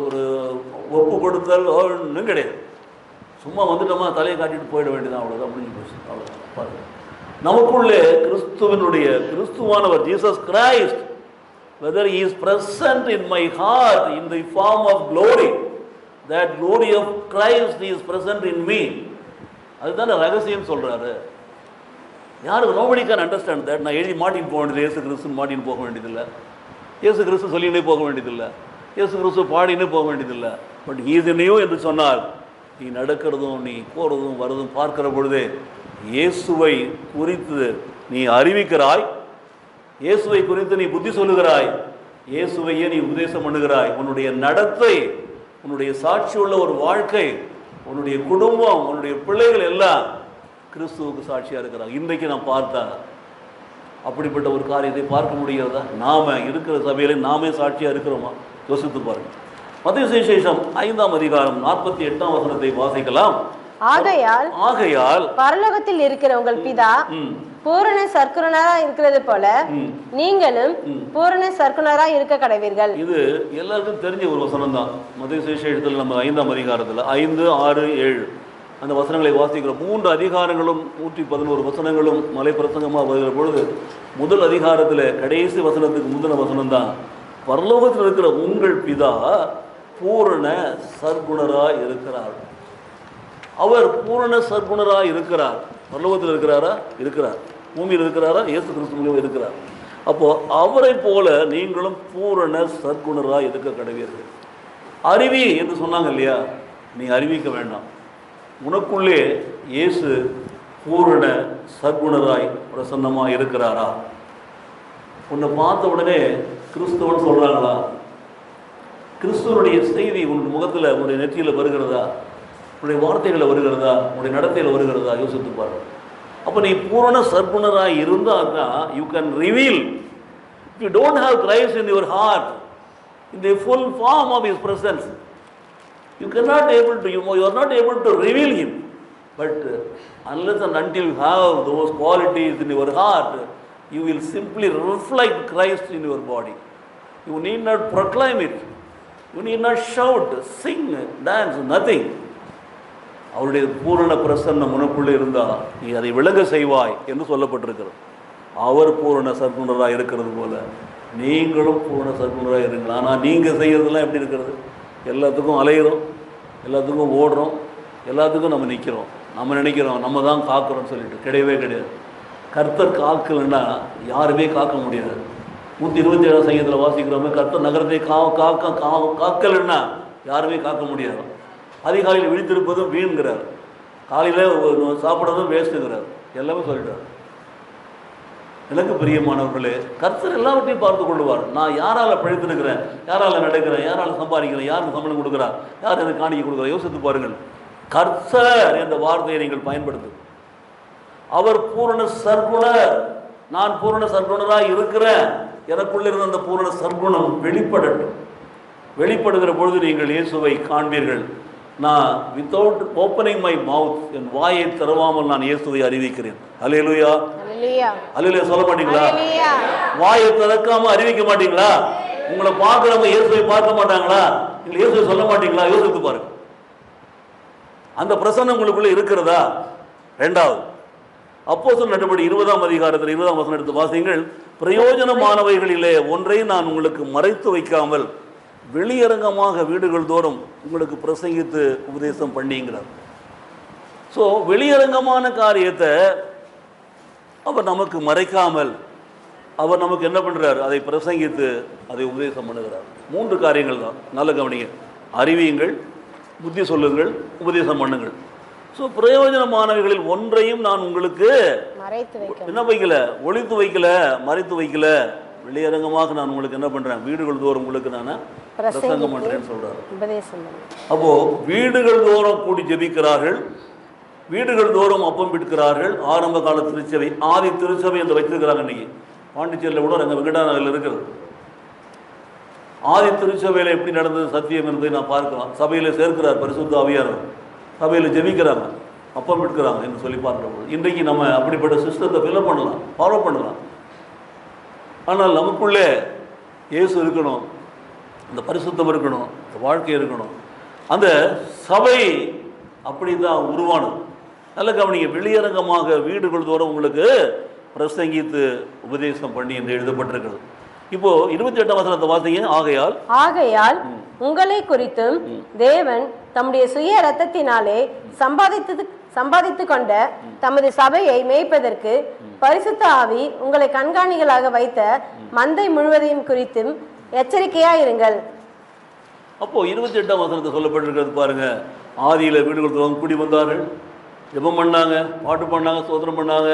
ஒரு ஒப்பு கொடுத்தல் ஒன்றும் கிடையாது. சும்மா வந்துட்டோமா தலையை காட்டிட்டு போயிட வேண்டியதான், அவ்வளோதான், முடிஞ்சு போச்சு. அவ்வளோதான். பாருங்கள், நமக்குள்ளே கிறிஸ்துவானவர், Jesus Christ whether he is present in my heart in the form of glory, that glory of Christ is present in me. அதுதான் ரகசியம் சொல்றாரு. யாருக்கு nobody can understand that. நான் எழுதி மாட்டின்னு போக வேண்டியது, இயேசு கிறிஸ்து மாட்டின்னு போக வேண்டியதில்லை, இயேசு கிறிஸ்து சொல்லினே போக வேண்டியதில்லை, இயேசு கிறிஸ்து பாடினே போக வேண்டியதில்லை. But he is in you என்று சொன்னால் நீ நடக்கிறதும் நீ போகிறதும் வரதும் பார்க்கிற பொழுதே இயேசுவை குறித்து நீ அறிவிக்கிறாய், இயேசுவை குறித்து நீ புத்தி சொல்லுகிறாய், இயேசுவையே நீ உபதேசம் பண்ணுகிறாய். உன்னுடைய நடத்தை, உன்னுடைய சாட்சி உள்ள ஒரு வாழ்க்கை, உன்னுடைய குடும்பம், உன்னுடைய பிள்ளைகள் எல்லாம் கிறிஸ்துவுக்கு சாட்சியாக இருக்கிறாங்க. இன்றைக்கு நான் பார்த்தா அப்படிப்பட்ட ஒரு காரியத்தை பார்க்க முடிகிறதா? நாம் இருக்கிற சபையில நாமே சாட்சியாக இருக்கிறோமா? யோசித்து பாருங்கள். மத்தேயு சுவிசேஷம் 5ஆம் அதிகாரம் 48ஆம் வசனத்தை வாசிக்கலாம். ஆகையால் பரலோகத்தில் இருக்கிற உங்கள் பிதா பூரண சற்குணரா இருக்கிறது போல நீங்களும் பூரண சற்குணரா இருக்க கடவீர்கள். இது எல்லாருக்கும் தெரிஞ்ச ஒரு வசனம் தான். மத்தேயு சுவிசேஷத்தில் நம்ம 5ஆம் அதிகாரத்தில் 5, 6, 7 அந்த வசனங்களை வாசிக்கிறோம். 3 அதிகாரங்களும் 111 வசனங்களும் மலை பிரசங்கமாக வருகிற பொழுது முதல் அதிகாரத்தில் கடைசி வசனத்துக்கு முந்தின வசனம் தான், பரலோகத்தில் இருக்கிற உங்கள் பிதா பூரண சற்குணராய் இருக்கிறார். அவர் பூரண சற்குணராய் இருக்கிறார். பரலோகத்தில் இருக்கிறாரா? இருக்கிறார். பூமியில் இருக்கிறாரா? இயேசு கிறிஸ்துவிலும் இருக்கிறார். அப்போ அவரை போல நீங்களும் பூரண சற்குணராய் இருக்க கடவீர்கள். அறிவி என்று சொன்னாங்க இல்லையா? நீ அறிவிக்க வேண்டாம். உனக்குள்ளே இயேசு பூரண சற்குணராய் பிரசன்னமாக இருக்கிறாரா? உன்னை பார்த்த உடனே கிறிஸ்துவன் சொல்கிறாங்களா? கிறிஸ்துவனுடைய செய்தி உன் முகத்தில், உன்னுடைய நெற்றியில் வருகிறதா? உன்னுடைய வார்த்தைகளில் வருகிறதா? உன்னுடைய நடத்தையில் வருகிறதா? யோசித்து பாருங்கள். அப்போ நீ பூரண சற்குணராக இருந்தால் தான் you can reveal. If you don't have Christ in your heart in the full form of his presence, you cannot able to, you are not able to reveal him. But unless and until you have those qualities in your heart, you will simply reflect Christ in your body. You need not proclaim it, you need not shout, sing, dance, nothing. அவருடைய பூரண பிரசன்னம் உனக்குள்ளே இருந்தால் நீ அதை விளங்க செய்வாய் என்று சொல்லப்பட்டிருக்கிறது. அவர் பூரண சற்குணராக இருக்கிறது போல நீங்களும் பூரண சற்குணராக இருங்கள். ஆனால் நீங்கள் செய்கிறதெல்லாம் எப்படி இருக்கிறது? எல்லாத்துக்கும் அலைகிறோம், எல்லாத்துக்கும் ஓடுறோம், எல்லாத்துக்கும் நம்ம நிற்கிறோம். நம்ம நினைக்கிறோம் நம்ம தான் காக்கிறோம்னு சொல்லிட்டு. கிடையவே கிடையாது. கர்த்தர் காக்கலைன்னா யாருமே காக்க முடியாது. 127 சங்கீதத்தில் வாசிக்கிறோமே, கர்த்தர் நகரத்தை காக்கலைன்னா யாருமே காக்க முடியாது. அதிகாலையில் விழித்திருப்பதும் வீண்கிறார், காலையில் சாப்பிட்றதும் வேஸ்ட்டுங்கிறார், எல்லாமே சொல்லிட்டார். எனக்கு பிரியமானவர்களே, கர்த்தர் எல்லாவற்றையும் பார்த்து கொள்வார். நான் யாரால் பழித்திருக்கிறேன், யாரால் நடக்கிறேன், யாரால் சம்பாதிக்கிறேன், யாருக்கு சம்பளம் கொடுக்குறா, யார் எனக்கு காணிக்கை கொடுக்குறா, யோசித்து பாருங்கள். கர்த்தர் என்ற வார்த்தையை நீங்கள் பயன்படுத்து. அவர் பூரண சற்குணர், நான் பூரண சற்குணராக இருக்கிறேன். எனக்குள்ள இருந்த அந்த பூரண சற்குணம் வெளிப்படட்டும். வெளிப்படுகிற பொழுது நீங்கள் இயேசுவை காண்பீர்கள். நான் வித்தவுட் ஓப்பனிங் மை மவுத், என் வாயை திறவாமல் நான் இயேசுவை அறிவிக்கிறேன். அல்லேலூயா, அல்லேலூயா சொல்ல மாட்டீங்களா? வாயை திறக்காம அறிவிக்க மாட்டீங்களா? உங்களை பார்க்கிறவங்க இயேசுவை பார்க்க மாட்டாங்களா? நீங்கள் இயேசுவை சொல்ல மாட்டீங்களா? யோசித்து பாருங்க. அந்த பிரசன்னம் உங்களுக்குள்ள இருக்கிறதா? இரண்டாவது, அப்போஸ்தலர் நடபடி 20ஆம் அதிகாரத்தில் 20ஆம் வசனம் எடுத்து வாசியுங்கள். பிரயோஜனமானவைகளிலே ஒன்றை நான் உங்களுக்கு மறைத்து வைக்காமல் வெளியரங்கமாக வீடுகள் தோறும் உங்களுக்கு பிரசங்கித்து உபதேசம் பண்ணிங்கிறார். ஸோ வெளியரங்கமான காரியத்தை அவர் நமக்கு மறைக்காமல் அவர் நமக்கு என்ன பண்ணுறார்? அதை பிரசங்கித்து அதை உபதேசம் பண்ணுகிறார். 3 காரியங்கள் தான். நல்ல கவனிங்க. அறிவியுங்கள், புத்தி சொல்லுங்கள், உபதேசம் பண்ணுங்கள். ஸோ பிரயோஜனமானவைகளில் ஒன்றையும் நான் உங்களுக்கு என்ன வைக்கல, ஒளித்து வைக்கல, மறைத்து வைக்கல, வெளியரங்கமாக நான் உங்களுக்கு என்ன பண்ணுறேன்? வீடுகள் தோறும் உங்களுக்கு நான் பிரசங்கம் பண்ணுறேன்னு சொல்கிறார். அப்போது வீடுகள் தோறும் கூடி ஜெபிக்கிறார்கள், வீடுகள் தோறும் அப்பம் விற்கிறார்கள். ஆரம்ப கால திருச்சபை, ஆதி திருச்சபை என்று வைத்திருக்கிறாங்க. இன்றைக்கி பாண்டிச்சேரியில் கூட எங்கள் வெங்கடாநகரில் இருக்கிறது. ஆதி திருச்சபையில் எப்படி நடந்தது சத்தியம் என்பதை நான் பார்க்கலாம். சபையில் சேர்க்கிறார் பரிசுத்த ஆவியானவர், சபையில் ஜெபிக்கிறாங்க, அப்பம் விற்கிறாங்க என்று சொல்லி பார்க்கும்போது இன்றைக்கு நம்ம அப்படிப்பட்ட சிஸ்டத்தை ஃபில் பண்ணலாம், ஃபாலோ பண்ணலாம். ஆனால் நமக்குள்ளே இயேசு இருக்கணும், அந்த பரிசுத்தம் இருக்கணும், அந்த வாழ்க்கை இருக்கணும். அந்த சபை அப்படி தான் உருவானது. நல்ல கவனிங்க. வெளியரங்கமாக வீடுகள் தோறும் உங்களுக்கு பிரசங்கித்து உபதேசம் பண்ணி என்று எழுதப்பட்டிருக்கிறது. இப்போ 28ஆம் வசனத்தை வாசிங்க. ஆகையால் உங்களை குறித்தும் தேவன் தம்முடைய சுய இரத்தத்தினாலே சம்பாதித்து கொண்ட தமது சபையை மேய்ப்பதற்கு பரிசுத்த ஆவி உங்களை கண்காணிகளாக வைத்த மந்தை முழுவதையும் குறித்தும் எச்சரிக்கையாயிருங்கள். அப்போ 28ஆம் வசனத்தை சொல்லப்பட்டிருக்கிறது பாருங்க. ஆதியில வீடுகள் கூடி வந்தார்கள், ஜெபம் பண்ணாங்க, பாட்டு பண்ணாங்க, ஸ்தோத்திரம் பண்ணாங்க,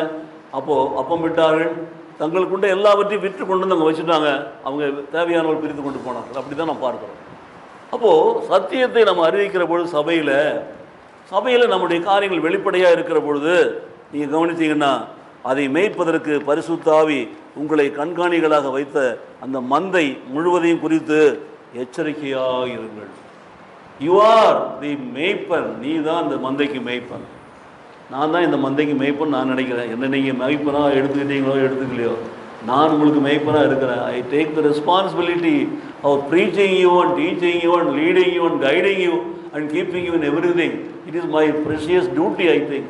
அப்போ அப்பம் விட்டார்கள், தங்களுக்குண்ட எல்லாவற்றையும் விற்று கொண்டு வந்து அங்கே வச்சுட்டாங்க. அவங்க தேவையானவர்கள் பிரித்து கொண்டு போனார்கள். அப்படி தான் நம்ம பார்க்குறோம். அப்போது சத்தியத்தை நம்ம அறிவிக்கிற பொழுது சபையில் நம்முடைய காரியங்கள் வெளிப்படையாக இருக்கிற பொழுது நீங்கள் கவனித்தீங்கன்னா அதை மேய்ப்பதற்கு பரிசுத்த ஆவி உங்களை கண்காணிகளாக வைத்த அந்த மந்தை முழுவதையும் குறித்து எச்சரிக்கையாக இருங்கள். யூ ஆர் தி மேய்ப்பன். நீ தான் இந்த மந்தைக்கு மேய்ப்பன். நான் தான் இந்த மந்தைக்கு மேய்ப்பன் நான் நினைக்கிறேன். என்ன நீங்கள் மேய்ப்பனாக எடுத்துக்கிட்டீங்களோ எடுத்துக்கலையோ, நான் உங்களுக்கு மேய்ப்பனாக இருக்கிறேன். I take the responsibility of preaching you and teaching you and leading you and guiding you and keeping you in everything. It is my precious duty I think.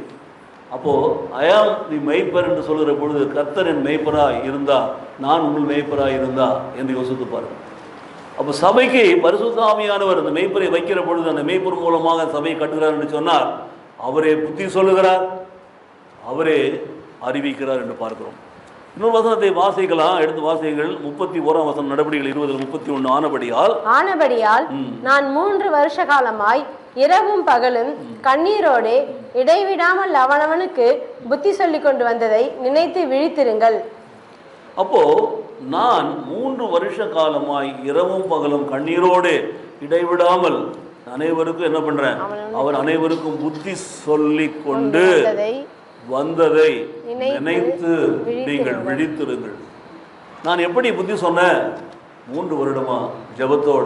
அப்போது ஐ ஆம் தி மேய்ப்பர் என்று சொல்கிற பொழுது கர்த்தர் என் மேய்ப்பராக இருந்தா, நான் உங்கள் மேய்ப்பராக இருந்தா என்று யோசித்து பாருங்கள். அப்போ சபைக்கு பரிசுத்த ஆவியானவர் அந்த மேய்ப்பரை வைக்கிற பொழுது அந்த மேய்ப்பர் மூலமாக சபையை கட்டுகிறார் என்று சொன்னால் அவரே புத்தி சொல்லுகிறார், அவரே அறிவிக்கிறார் என்று பார்க்கிறோம். இன்னொரு வசனத்தை வாசிக்கலாம், எடுத்து வாசிகள். 31ஆம் வசனம், நடபடிகள் 20:31. ஆனபடியால் நான் 3 வருஷ காலமாய் இரவும் பகலும் கண்ணீரோடே இடைவிடாமல் அவனவனுக்கு புத்தி சொல்லி கொண்டு வந்ததை நினைத்து விழித்திருங்கள். அப்போ நான் 3 வருஷ காலமாய் இரவும் பகலும் கண்ணீரோடு இடைவிடாமல் அனைவருக்கும் என்ன பண்றேன், அவர் அனைவருக்கும் புத்தி சொல்லி கொண்டு வந்ததை நினைத்து நீங்கள் விழித்திருங்கள். நான் எப்படி புத்தி சொன்னேன்? 3 வருடமா ஜெபத்தோட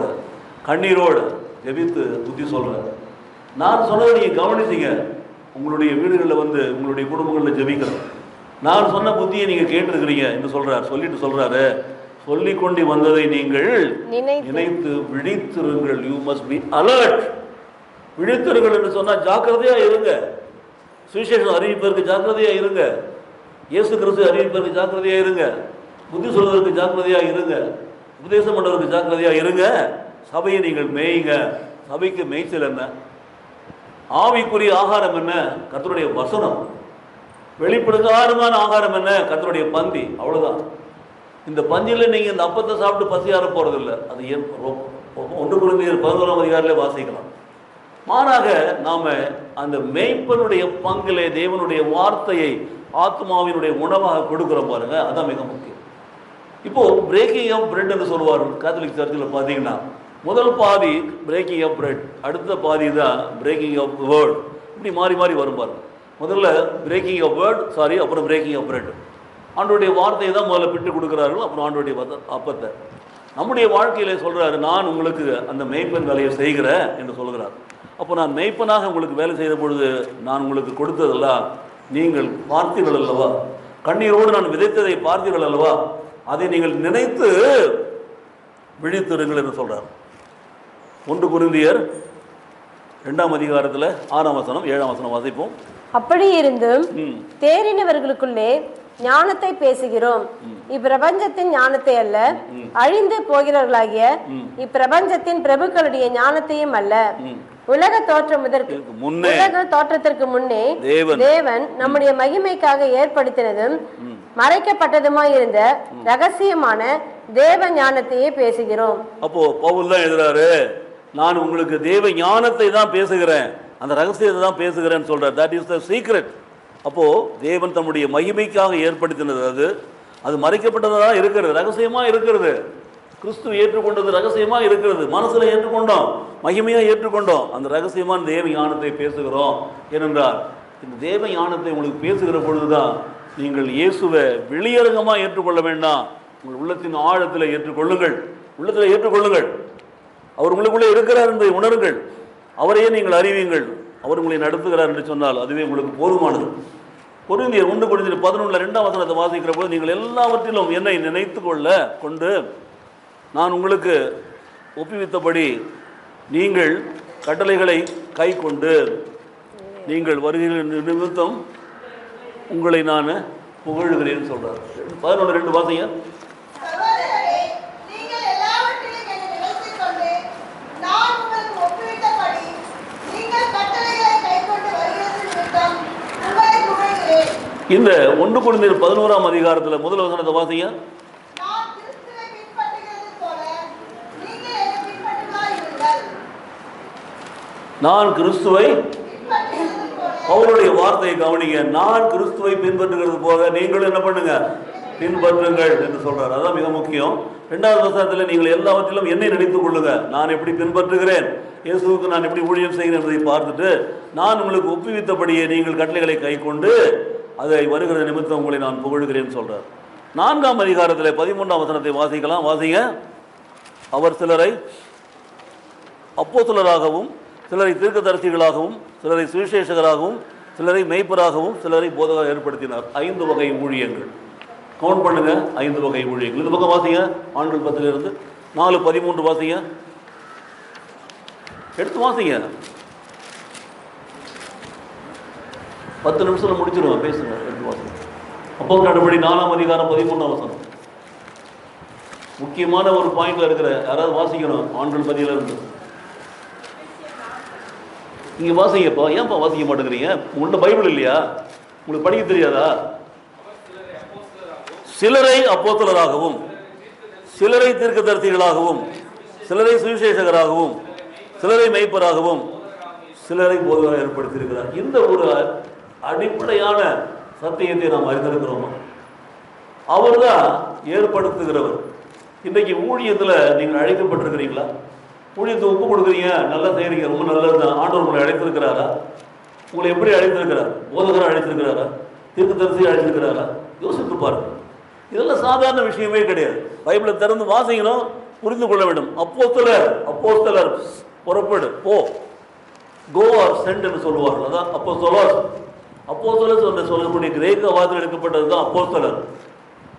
கண்ணீரோட ஜெபித்து புத்தி சொல்றேன். நான் சொன்னதை நீங்க கவனிச்சீங்க. உங்களுடைய வீடுகளில் வந்து உங்களுடைய குடும்பங்களில் ஜெபிக்கிறேன். நான் சொன்ன புத்தியை நீங்க கேட்டிருக்கிறீங்க என்று சொல்றாரு. சொல்லி கொண்டு வந்ததை நீங்கள் நினைத்து விழித்திருங்கள். You must be alert. விழித்திருங்கள் என்று சொன்னா ஜாக்கிரதையா இருங்க. சுவிசேஷம் அறிவிப்பதற்கு ஜாக்கிரதையா இருங்க. இயேசு கிறிஸ்து அறிவிப்பதற்கு ஜாக்கிரதையா இருங்க. புத்தி சொல்வதற்கு ஜாக்கிரதையா இருங்க. உபதேசம் பண்ணுவதற்கு ஜாக்கிரதையா இருங்க. சபையை நீங்கள் மேய்ங்க. சபைக்கு மேய்ச்சல் என்ன? ஆவிக்குரிய ஆகாரம் என்ன? கர்த்தருடைய வசனம். வெளிப்படுத்தாதமான ஆகாரம் என்ன? கர்த்தருடைய பந்தி. அவ்வளவுதான். இந்த பந்தியில் நீங்கள் இந்த அப்பத்தை சாப்பிட்டு பசியார போறதில்லை. அது 1 கொரிந்தியர் 11 வாசிக்கலாம். மாறாக நாம அந்த மேய்ப்பனுடைய பங்கிலே தேவனுடைய வார்த்தையை ஆத்மாவினுடைய உணவாக கொடுக்குறோம் பாருங்க. அதான் மிக முக்கியம். இப்போ பிரேக்கிங் ஆஃப் பிரெட் என்று சொல்லுவார்கள் கேத்தலிக் சர்ச்சில் பார்த்தீங்கன்னா. முதல் பாதி பிரேக்கிங் ஆஃப் பிரெட், அடுத்த பாதி தான் பிரேக்கிங் ஆஃப் வேர்ட். இப்படி மாறி மாறி வரும் பாருங்க. முதல்ல பிரேக்கிங் ஆஃப் வேர்ட், அப்புறம் பிரேக்கிங் ஆஃப் பிரெட். ஆண்டோடைய வார்த்தையை தான் முதல்ல பிட்டு கொடுக்குறார்கள், அப்புறம் ஆண்டோடைய அப்பத்தை. நம்முடைய வாழ்க்கையில சொல்றாரு, நான் உங்களுக்கு அந்த மேய்ப்பன் வேலையை செய்கிறேன் என்று சொல்கிறார். அப்போ நான் மேய்ப்பனாக உங்களுக்கு வேலை செய்த பொழுது நான் உங்களுக்கு கொடுத்ததெல்லாம் நீங்கள் பார்த்தீர்கள் அல்லவா? கண்ணீரோடு நான் விதைத்ததை பார்த்தீர்கள் அல்லவா? அதை நீங்கள் நினைத்து விழித்திருங்கள் என்று சொல்றார். 1 கொரிந்தியர் 2ஆம் அதிகாரத்தில் 6ஆம் வசனம் 7ஆம் வசனம் வாசிப்போம். அப்படி இருந்தும் தேறினவர்களுக்குள்ளே ஞானத்தை பேசுகிறோம், இப்பிரபஞ்சத்தின் ஞானத்தை அல்ல, அழிந்து போகிறவர்களாகிய இப்பிரபஞ்சத்தின் பிரபுக்களுடைய ஞானத்தையும் அல்ல. உலக தோற்றத்திற்கு முன்னே தேவன் நம்முடைய மகிமைக்காக ஏற்படுத்தினதும் மறைக்கப்பட்டதுமாய் இருந்த ரகசியமான தேவ ஞானத்தையே பேசுகிறோம். அப்போ பவுல் தான் எழுதுறாரு, நான் உங்களுக்கு தேவ ஞானத்தை தான் பேசுகிறேன், அந்த ரகசியத்தை தான் பேசுகிறேன்னு சொல்றார். That is the secret. அப்போ தேவன் தம்முடைய மகிமைக்காக ஏற்படுத்தினது அது மறைக்கப்பட்டதாக இருக்கிறது, ரகசியமா இருக்கிறது. கிறிஸ்து ஏற்றுக்கொண்டது ரகசியமா இருக்கிறது. மனசுல ஏற்றுக்கொண்டோம், மகிமையா ஏற்றுக்கொண்டோம். அந்த ரகசியமான தேவ ஞானத்தை பேசுகிறோம். ஏனென்றால் இந்த தேவ ஞானத்தை உங்களுக்கு பேசுகிற பொழுதுதான் நீங்கள் இயேசுவை வெளியரங்கமா ஏற்றுக்கொள்ள வேண்டாம், உங்கள் உள்ளத்தின் ஆழத்தில் ஏற்றுக்கொள்ளுங்கள். உள்ளத்தில் ஏற்றுக்கொள்ளுங்கள். அவர் உங்களுக்குள்ளே இருக்கிறார் என்பதை உணருங்கள். அவரையே நீங்கள் அறிவீங்கள். அவர் உங்களை நடத்துகிறார் என்று சொன்னால் அதுவே உங்களுக்கு போதுமானது. கொரிந்தியர் 1 கொரிந்தியர் 11 2ஆம் வசனத்தை வாசிக்கிற போது, நீங்கள் எல்லாவற்றிலும் என்னை நினைத்து கொண்டு நான் உங்களுக்கு ஒப்புவித்தபடி நீங்கள் கட்டளைகளை கை கொண்டு நீங்கள் வருகிற நிமித்தம் உங்களை நான் புகழுகிறேன்னு சொல்றார். 11:2 வாசிங்க. இந்த 1 கொரிந்தியர் 11ஆம் அதிகாரத்தில் முதல் வசனத்தை வாசிங்க. நான் கிறிஸ்துவை, அவருடைய வார்த்தையை கவனிங்க, நான் கிறிஸ்துவை பின்பற்றுகிறது போல நீங்கள் என்ன பண்ணுங்க, பின்பற்றுங்கள் என்று சொல்றார். அதான் மிக முக்கியம். 2வது வசனத்தில் நீங்கள் எல்லாவற்றிலும் என்னை நினைத்துக் கொள்ளுங்க, நான் எப்படி பின்பற்றுகிறேன், இயேசுவுக்கு நான் எப்படி ஊழியம் செய்கிறேன் என்பதை பார்த்துட்டு நான் உங்களுக்கு ஒப்புவித்தபடியே நீங்கள் கட்டளைகளை கை கொண்டு அதை வருகிற நிமித்தம் உங்களை நான் புகழ்கிறேன் சொல்றார். 4ஆம் அதிகாரத்தில் 13ஆம் வசனத்தை வாசிக்கலாம். வாசிங்க. அவர் சிலரை அப்போஸ்தலராகவும், சிலரை தீர்க்கதரிசிகளாகவும், சிலரை சுவிசேஷகராகவும், சிலரை மெய்ப்பராகவும், சிலரை போதகராக ஏற்படுத்தினார். 5 வகை ஊழியங்கள். கவுண்ட் பண்ணுங்க, 5 வகை ஊழியங்கள். இந்த பக்கம் வாசிங்க, ஆண்கள் 10 4:13 வாசிங்க, எடுத்து வாசிங்க. 10 நிமிஷத்துல முடிச்சிருவேன், பேசுங்க, எடுத்து வாசிங்க. அப்போஸ்தலர் நடபடி 4ஆம் அதிகாரம் 13ஆம் வசனம். முக்கியமான ஒரு பாயிண்ட்ல இருக்கிற யாராவது வாசிக்கணும். ஆண்கள் 10 நீங்க வாசிங்கப்பா. ஏன்ப்பா வாசிக்க மாட்டேங்கிறீங்க? உங்கள்ட்ட பைபிள் இல்லையா? உங்களுக்கு படிக்க தெரியாதா? சிலரை அப்போஸ்தலராகவும், சிலரை தீர்க்கதரிசிகளாகவும், சிலரை சுவிசேஷகராகவும், சிலரை மெய்ப்பராகவும், சிலரை போதகராக ஏற்படுத்தியிருக்கிறார். இந்த ஒரு அடிப்படையான சத்தியத்தை நாம் அறிந்திருக்கிறோம். அவர்தான் ஏற்படுத்துகிறவர். இன்றைக்கு ஊழியத்தில் நீங்கள் அழைக்கப்பட்டிருக்கிறீங்களா? ஊழியத்தை ஒப்பு கொடுக்குறீங்க, நல்லா செய்கிறீங்க, ரொம்ப நல்லது தான். ஆண்டவர் உங்களை அழைத்திருக்கிறாரா? உங்களை எப்படி அழைத்திருக்கிறார்? போதகராக அழைத்திருக்கிறாரா? தீர்க்கதரிசியை அழைத்திருக்கிறாரா? யோசித்து பாருங்க. இதெல்லாம் சாதாரண விஷயமே கிடையாது. பைபிளை திறந்து வாசிக்கணும், புரிந்து கொள்ள வேண்டும். அப்போஸ்தலர், அப்போஸ்தலர் புறப்படு, போ, கோ ஆர் சென்ட் என்று சொல்லுவார்கள். அதான் அப்போஸ்தலர். அப்போஸ்தலர் என்று சொல்லக்கூடிய கிரேக்க வார்த்தையில் எடுக்கப்பட்டது தான் அப்போஸ்தலர்.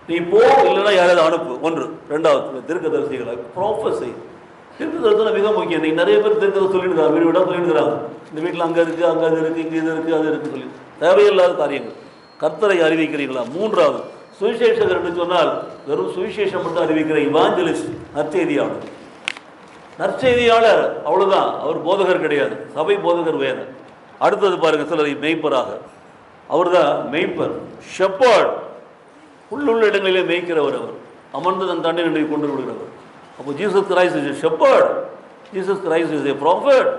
நீ போ, இல்லைன்னா யாராவது அனுப்பு. 1. 2வது தீர்க்கதரிசிகளை, ப்ராஃபஸி. தீர்க்கதரிசனம் மிக முக்கியம். நீங்க நிறைய பேர் தீர்க்கதரிசனம் சொல்லிடுறாங்க, வீடு விட சொல்லிடுறாங்க. இந்த வீட்டில் அங்கே இருக்கு, அங்கே அது இருக்கு, இங்கே இது இருக்கு, அது இருக்கு சொல்லி தேவையில்லாத காரியங்கள். கர்த்தரை அறிவிக்கிறீங்களா? 3வது சுவிசேஷகர் என்று சொன்னால் வெறும் சுவிசேஷம் மட்டும் அறிவிக்கிற இவாஞ்சலிஸ்ட், நற்செய்தியாளர். நற்செய்தியாளர் அவ்வளவுதான், அவர் போதகர் கிடையாது. சபை போதகர் வேறு. அடுத்தது பாருங்க, சிலரை மெய்ப்பராக. அவர் தான் மெய்ப்பர், ஷெப்பர்ட். உள்ளுள்ள இடங்களிலே மேய்க்கிறவர். அவர் அமர்ந்து தன் தண்டை நிலை கொண்டு விடுகிறவர். அப்போ Jesus Christ is a shepherd, Jesus Christ is a prophet,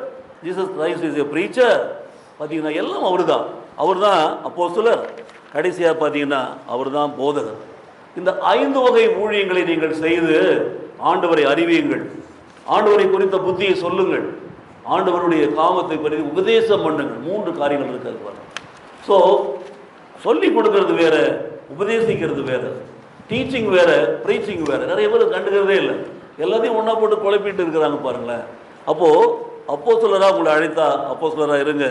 Jesus Christ is a preacher. பார்த்தீங்கன்னா எல்லாம் அவர் தான். அவர் தான் அப்போஸ்தலர். கடைசியாக பார்த்தீங்கன்னா அவர் தான் போதகர். இந்த 5 வகை ஊழியங்களை நீங்கள் செய்து ஆண்டவரை அறிவியுங்கள், ஆண்டவரை குறித்த புத்தியை சொல்லுங்கள், ஆண்டவருடைய காமத்தை பற்றி உபதேசம் பண்ணுங்கள். 3 காரியங்கள் இருக்காது பாருங்க. ஸோ சொல்லி கொடுக்கறது வேற, உபதேசிக்கிறது வேற, டீச்சிங் வேற, ப்ரீச்சிங் வேற. நிறைய பேர் கண்டுக்கிறதே இல்லை, எல்லாத்தையும் ஒன்றா போட்டு குழப்பிட்டு இருக்கிறாங்க பாருங்களேன். அப்போது அப்போஸ்தலராக உங்களை அழைத்தா அப்போஸ்தலராக இருங்க,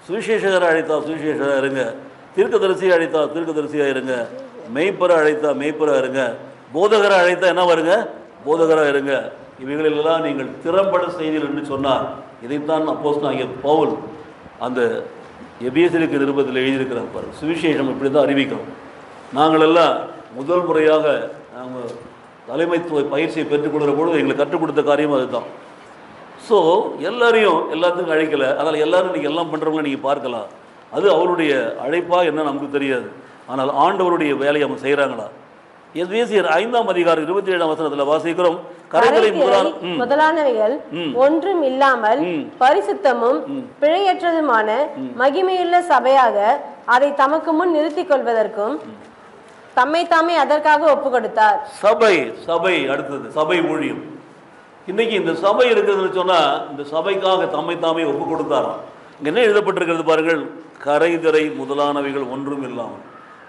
சுவிசேஷகராக அழைத்தா சுவிசேஷராக இருங்க, தீர்க்கதரிசியை அழைத்தா தீர்க்கதரிசியாக இருங்க, மெய்ப்பரை அழைத்தா மெய்ப்பராக இருங்க, போதகரை அழைத்தா என்ன வருங்க, போதகராக இருங்க. இவைகளெல்லாம் நீங்கள் திறம்பட செய்தீர்கள் என்று சொன்னார். இதைத்தான் அப்போஸ்தலனாகிய பவுல் அந்த எபேசியருக்கு நிருபத்தில் எழுதியிருக்கிறார் பாரு. சுவிசேஷம் இப்படி தான் அறிவிக்கணும். நாங்களெல்லாம் முதல் முறையாக நாங்கள் தலைமைத்துவ பயிற்சியை பெற்றுக்கொள்கிற பொழுது எங்களுக்கு கற்றுக் கொடுத்த காரியம் அதுதான். ஸோ எல்லாத்துக்கும் அழைக்கலை. அதனால் எல்லாரும் இன்றைக்கி எல்லாம் பண்ணுறவங்கள நீங்கள் பார்க்கலாம். அது அவருடைய அழைப்பா என்ன நமக்கு தெரியாது. ஆனால் ஆண்டவருடைய வேலையை அவங்க செய்கிறாங்களா? எபேசியர் 5ஆம் அதிகாரம் 27ஆம் வசனத்தில் வாசிக்கிறோம், கரைகளை முதலானவைகள் ஒன்றும் இல்லாமல் பரிசுத்தமும் பிழையற்றதுமான மகிமையுள்ள சபையாக அதை தமக்கு முன் நிறுத்திக் கொள்வதற்கும் தம்மை தாமே அதற்காக ஒப்பு கொடுத்தார். சபை அடுத்தது சபை ஊழியம். இன்னைக்கு இந்த சபை இருக்கிறதுன்னு சொன்னா இந்த சபைக்காக தம்மை தாமே ஒப்பு கொடுத்தாராம். இங்க என்ன எழுதப்பட்டிருக்கிறது பாருங்கள், கரைதிரை முதலானவைகள் ஒன்றும் இல்லாமல்.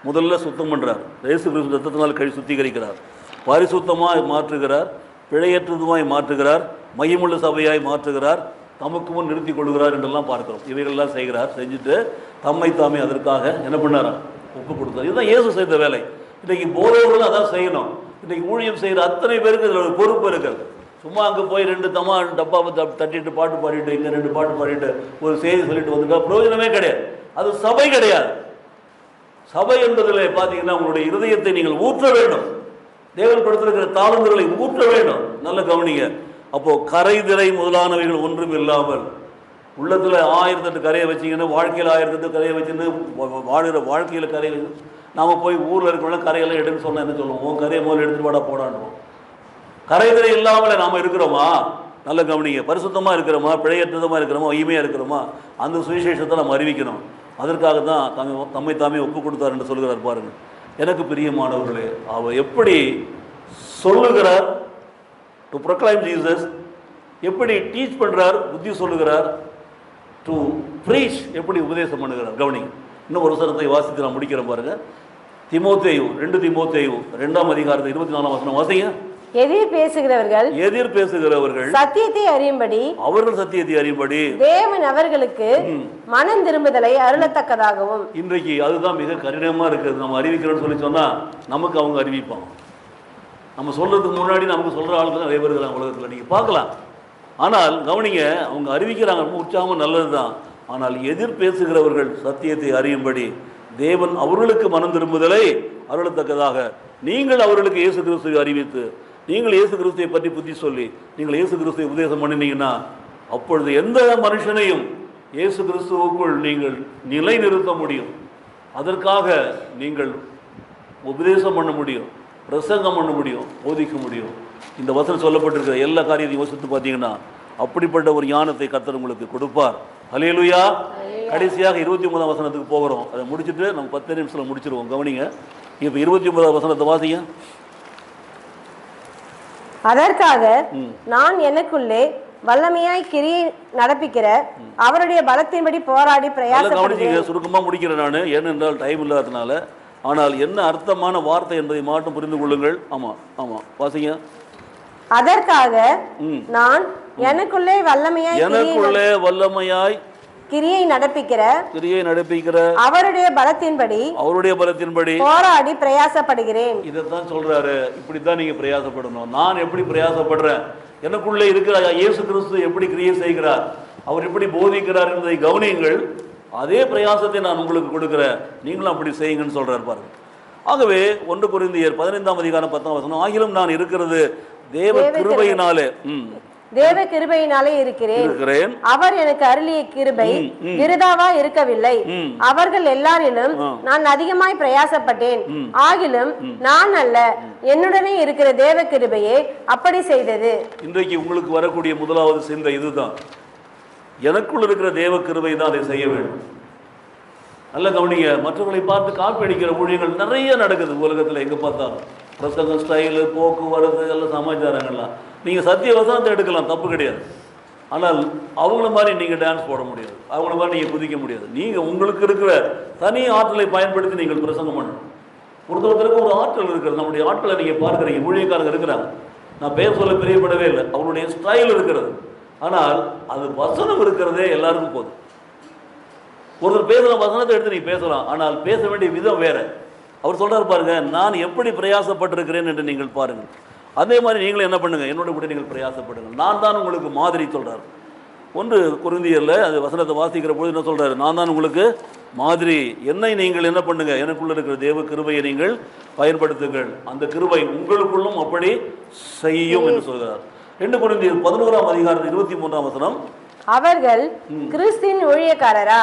முதல்ல சுத்தம் பண்றார், இயேசு கிறிஸ்து ரத்தத்தினால் கழி சுத்திகரிக்கிறார், பரிசுத்தமாய் மாற்றுகிறார், பிழையற்றதுமாய் மாற்றுகிறார், மகிமுள்ள சபையாய் மாற்றுகிறார், தமக்கு முன் நிறுத்தி கொள்கிறார் என்றெல்லாம் பார்க்கிறோம். இவைகள்லாம் செய்கிறார். செஞ்சுட்டு தம்மை தாமே அதற்காக என்ன பண்ணாரா, ஒப்பு கொடுத்தார். இதுதான் இயேசு செய்த வேலை. இன்னைக்கு போதவர்கள் அதான் செய்யணும். இன்னைக்கு ஊழியம் செய்கிற அத்தனை பேருக்கு இதில் ஒரு பொறுப்பு இருக்கிறது. சும்மா அங்கே போய் 2 டப்பாவை தட்டிட்டு பாட்டு பாடிட்டு, இங்கே 2 பாட்டு பாடிட்டு ஒரு செய்தி சொல்லிட்டு வந்துட்டா பிரயோஜனமே கிடையாது. அது சபை கிடையாது. சபை என்பதில் பார்த்தீங்கன்னா உங்களுடைய இருதயத்தை நீங்கள் ஊற்ற வேண்டும். தேவன் கொடுத்திருக்கிற தாளந்துகளை ஊற்ற வேண்டும். நல்ல கவனிங்க. அப்போ கரைதிரை முதலானவைகள் ஒன்றும் இல்லாமல் உள்ளத்தில் 1008 கரையை வச்சிங்கன்னா, வாழ்க்கையில் 1008 கரையை வச்சுன்னு வாழ்கிற வாழ்க்கையில் கரையை வச்சு நாம் போய் ஊரில் இருக்கிறவங்க கரையெல்லாம் எடுன்னு சொன்னால் என்ன சொல்லுவோம்? உன் கரையை முதல்ல எடுத்துட்டு வாடா போடான்றோம். கரைகளை இல்லாமல் நாம் இருக்கிறோமா? நல்ல கவனிங்க. பரிசுத்தமாக இருக்கிறோமா? பிழையற்றதமாக இருக்கிறோமா? மைமையாக இருக்கிறோமா? அந்த சுவிசேஷத்தை நம்ம அறிவிக்கணும். அதற்காக தான் தம்மை தாமே ஒப்பு கொடுத்தார் என்று சொல்கிறார். பாருங்கள், எனக்கு பிரியமானவர்களே, அவர் எப்படி சொல்லுகிறார் டு ப்ரொக்ளைம் ஜீசஸ், எப்படி டீச் பண்ணுறார், புத்தி சொல்லுகிறார், டு ப்ரீச் எப்படி உபதேசம் பண்ணுகிறார். கவனிங்க. இன்னும் ஒரு வசனத்தை வாசித்து நான் முடிக்கிறேன் பாருங்க. தீமோத்தேயு 2 தீமோத்தேயு 2ஆம் அதிகாரத்தை 24ஆம் வசனம் வாசிங்க. எதிர் பேசுகிறவர்கள் சத்தியத்தை அறியும்படி, அவர்கள் சத்தியத்தை அறியும்படி தேவன் அவர்களுக்கு மனம் திரும்புதலை அருளத்தக்கதாகவும். இன்றைக்கு அதுதான் மிக கடினமா இருக்குது. நம்ம அறிவிக்கிறோம்னு சொல்லி சொன்னா நமக்கு அவங்க அறிவிப்பாங்க. நம்ம சொல்றதுக்கு முன்னாடி நமக்கு சொல்ற ஆளுங்க நிறைய பேர் இருக்கிறாங்க உலகத்தில், நீங்க பார்க்கலாம். ஆனால் கவனிங்க, அவங்க அறிவிக்கிறாங்க, ரொம்ப உற்சாகமும் நல்லதுதான். ஆனால் எதிர் பேசுகிறவர்கள் சத்தியத்தை அறியும்படி தேவன் அவர்களுக்கு மனம் திரும்புதலை அருளத்தக்கதாக நீங்கள் அவர்களுக்கு இயேசு கிறிஸ்துவை அறிவித்து, நீங்கள் இயேசு கிறிஸ்துவை பற்றி புத்தி சொல்லி நீங்கள் இயேசு கிறிஸ்துவை உபதேசம் பண்ணினீங்கன்னா, அப்பொழுது எந்த மனுஷனையும் இயேசு கிறிஸ்துவுக்குள் நீங்கள் நிலைநிறுத்த முடியும். அதற்காக நீங்கள் உபதேசம் பண்ண முடியும், பிரசங்கம் பண்ண முடியும், போதிக்க முடியும். இந்த வசனம் சொல்லப்பட்டிருக்கிற எல்லா காரியத்தையும் யோசித்து பார்த்தீங்கன்னா அப்படிப்பட்ட ஒரு ஞானத்தை கர்த்தர் உங்களுக்கு கொடுப்பார். ஹல்லேலூயா. கடைசியாக 29ஆம் வசனத்துக்கு போகிறோம். அதை முடிச்சுட்டு நம்ம 10 நிமிஷத்தில் முடிச்சிருவோம். கவனிங்க. இப்போ 29ஆம் வசனத்தை வாசிங்க. அதற்காக நான் எனக்குள்ளே வல்லமையாய் கிரியை நடப்பிக்கிற அவருடைய பலத்தின்படி போராடி பிரயாசப்படுகிறேன். சுருக்கமாக முடிக்கிறேன் நான், ஏனென்றால் டைம் இல்லாததுனால. ஆனால் என்ன அர்த்தமான வார்த்தை என்பதை மட்டும் புரிந்து கொள்ளுங்கள். ஆமா ஆமா வாசிங்க. அதற்காக நான் எனக்குள்ளே வல்லமையாய் கிரியை நடப்பிக்கிற அவருடைய பலத்தின்படி போராடி பிரயாசப்படுகிறேன். இதைத்தான் சொல்றாரு. இப்படித்தான் நீங்க பிரயாசப்படணும். நான் எப்படி பிரயாசப்படுறேன், எனக்குள்ளே இருக்கிற இயேசு கிறிஸ்து எப்படி கிரியை செய்கிறார், அவர் எப்படி போதிக்கிறார் என்பதை கவனியுங்கள். அதே பிரயாசத்தை நான் உங்களுக்கு கொடுக்கிறேன், நீங்களும் அப்படி செய்யுங்கன்னு சொல்றாரு பாருங்க. ஆகவே 1 கொரிந்தியர் 15ஆம் அதிகாரம் 10ஆம் வசனம், ஆகிலும் நான் இருக்கிறது தேவ கிருபையினாலே இருக்கிறேன். அவர் எனக்கு அருளிய கிருபை விருதாவா இருக்கவில்லை. அவர்கள் எல்லாரிலும் நான் அதிகமாய் பிரயாசப்பட்டேன். ஆகிலும் நான் அல்ல, என்னுடனே இருக்கிற தேவ கிருபையே அப்படி செய்தது. இன்றைக்கு உங்களுக்கு வரக்கூடிய முதலாவது சிந்தை இதுதான். எனக்குள் இருக்கிற தேவ கிருபை தான் அதை செய்ய வேண்டும். நல்ல கவனிங்க. மற்றவர்களை பார்த்து காப்பி அடிக்கிற ஊழியர்கள் நிறைய நடக்குது உலகத்தில். எங்கே பார்த்தாலும் பிரசங்க ஸ்டைலு, போக்குவரத்து, எல்லாம் சமாச்சாரங்கள்லாம். நீங்கள் சத்திய வசனத்தை எடுக்கலாம், தப்பு கிடையாது. ஆனால் அவங்கள மாதிரி நீங்கள் டான்ஸ் போட முடியாது, அவங்கள மாதிரி நீங்கள் குதிக்க முடியாது. நீங்கள் உங்களுக்கு இருக்கிற தனி ஆற்றலை பயன்படுத்தி நீங்கள் பிரசங்கம் பண்ணணும். ஒருத்தருக்கு ஒரு ஆற்றல் இருக்கிறது. நம்முடைய ஆற்றலை நீங்கள் பார்க்குறீங்க. ஊழியக்காரங்க இருக்கிறாங்க, நான் பேர் சொல்ல பிரியப்படவே இல்லை, அவங்களுடைய ஸ்டைல் இருக்கிறது. ஆனால் அது வசனம் இருக்கிறதே எல்லாருக்கும் போதும். ஒருத்தர் பேசுகிற வசனத்தை எடுத்து நீ பேசலாம், ஆனால் பேச வேண்டிய விதம் வேற. அவர் சொல்றாரு பாருங்க, நான் எப்படி பிரயாசப்பட்டிருக்கிறேன் என்று நீங்கள் பாருங்கள். அதே மாதிரி நீங்களும் என்ன பண்ணுங்க, என்னோட கூட நீங்கள் பிரயாசப்படுங்கள். நான் தான் உங்களுக்கு மாதிரி சொல்றாரு. 1 கொரிந்தியர்ல அது வசனத்தை வாசிக்கிற பொழுது என்ன சொல்றாரு, நான் தான் உங்களுக்கு மாதிரி. என்னை நீங்கள் என்ன பண்ணுங்க, எனக்குள்ள இருக்கிற தேவ கிருபையை நீங்கள் பயன்படுத்துங்கள், அந்த கிருபை உங்களுக்குள்ளும் அப்படி செய்யும் என்று சொல்கிறார். 2 கொரிந்தியர் 11ஆம் அதிகாரம் 23ஆம் வசனம், அவர்கள் கிறிஸ்துவின் ஊழியக்காரரா?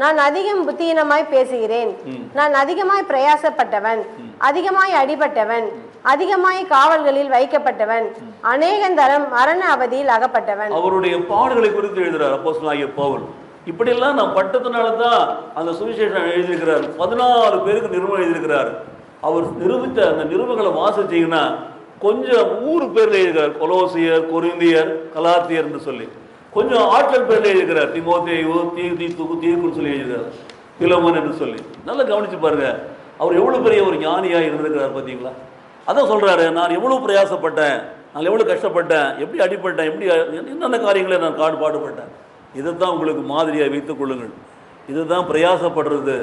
நான் அதிகம் புத்தியினமாய் பேசுகிறேன். நான் அதிகமாய் பிரயாசப்பட்டவன், அதிகமாய் அடிபட்டவன், அதிகமாய் காவல்களில் வைக்கப்பட்டவன், அநேகந்தரம் மரண அவதியில் அகப்பட்டவன். அவருடைய பாடுகளை குறித்து எழுதுகிறார் அப்போஸ்தலனாகிய பவுல். இப்படியெல்லாம் நான் பட்டத்தினால தான் அந்த சுவிசேஷம் எழுதியிருக்கிறார். 14 பேருக்கு நிருபம் எழுதியிருக்கிறார். அவர் நிரூபித்த அந்த நிருபங்களை வாசிச்சீங்கன்னா கொஞ்சம் ஊர் பேர்ல எழுதுகிறார். கொலோசியர், கொரிந்தியர், கலாத்தியர் என்று சொல்லி கொஞ்சம் ஆட்கள் பேர்ல எழுதுகிறார். தீமோத்தேயு, தீர்க்குன்னு சொல்லி எழுதுகிறார். பிலோமன் என்று சொல்லி. நல்லா கவனிச்சு பாருங்க, அவர் எவ்வளவு பெரிய ஒரு ஞானியா இருந்திருக்கிறார் பார்த்தீங்களா? அதான் சொல்றாரு, நான் எவ்வளவு பிரயாசப்பட்டேன், நான் எவ்வளவு கஷ்டப்பட்டேன், எப்படி அடிப்பட்டேன், எப்படி என்னென்ன காரியங்களை நான் பாடுபட்டேன். இதைத்தான் உங்களுக்கு மாதிரியா வைத்துக் கொள்ளுங்கள். இதுதான் பிரயாசப்படுறது.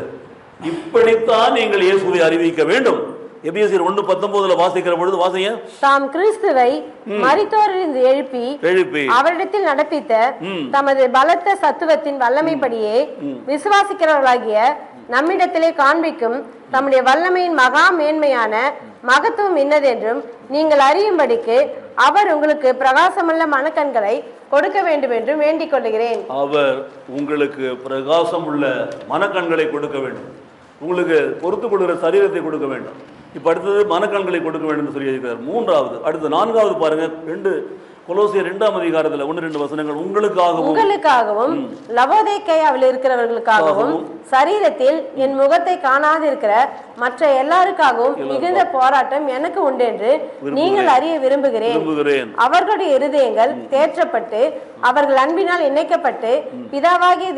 இப்படித்தான் நீங்கள் இயேசுவை அறிவிக்க வேண்டும். எபேசியர் 1:19 வாசிக்கிற பொழுது வாசிங்க. தாம் கிறிஸ்துவை மரித்தோரிலிருந்து எழுப்பி அவரிடத்தில் நடப்பித்த தமது பலத்த சத்துவத்தின் வல்லமைப்படியே விசுவாசிக்கிறவர்களாகிய நம்மிடத்திலே காண்பிக்கும் தம்முடைய வல்லமையின் மகா மேன்மையான மகத்துவம் இன்னதென்றும் நீங்கள் அறியும்படிக்கு அவர் உங்களுக்கு பிரகாசமுள்ள மனக்கண்களை கொடுக்க வேண்டும் என்று வேண்டிக் கொள்கிறேன். அவர் உங்களுக்கு பிரகாசம் உள்ள மனக்கண்களை கொடுக்க வேண்டும், உங்களுக்கு பொறுத்து கொள்கிற சரீரத்தை கொடுக்க வேண்டும். இப்ப அடுத்தது மனக்கண்களை கொடுக்க வேண்டும் சொல்லி இருக்கிறார். மூன்றாவது, அடுத்து நான்காவது பாருங்க, கொலோசியர் 2ஆம் அதிகாரத்துல 1-2 வசனங்கள். உங்களுக்காகவும் லவோதிக்கேயாவில் இருக்கிறவர்களுக்காகவும் சரீரத்தில் என் முகத்தை காணாதிருக்கிற மற்ற எல்லாருக்காகவும் மிகுந்த போராட்டம் எனக்கு உண்டு என்று நீங்கள் அறிய விரும்புகிறேன். அவர்களுடைய இருதயங்கள் தேற்றப்பட்டு அவர்கள் அன்பினால் இணைக்கப்பட்டு பிதாவாகிய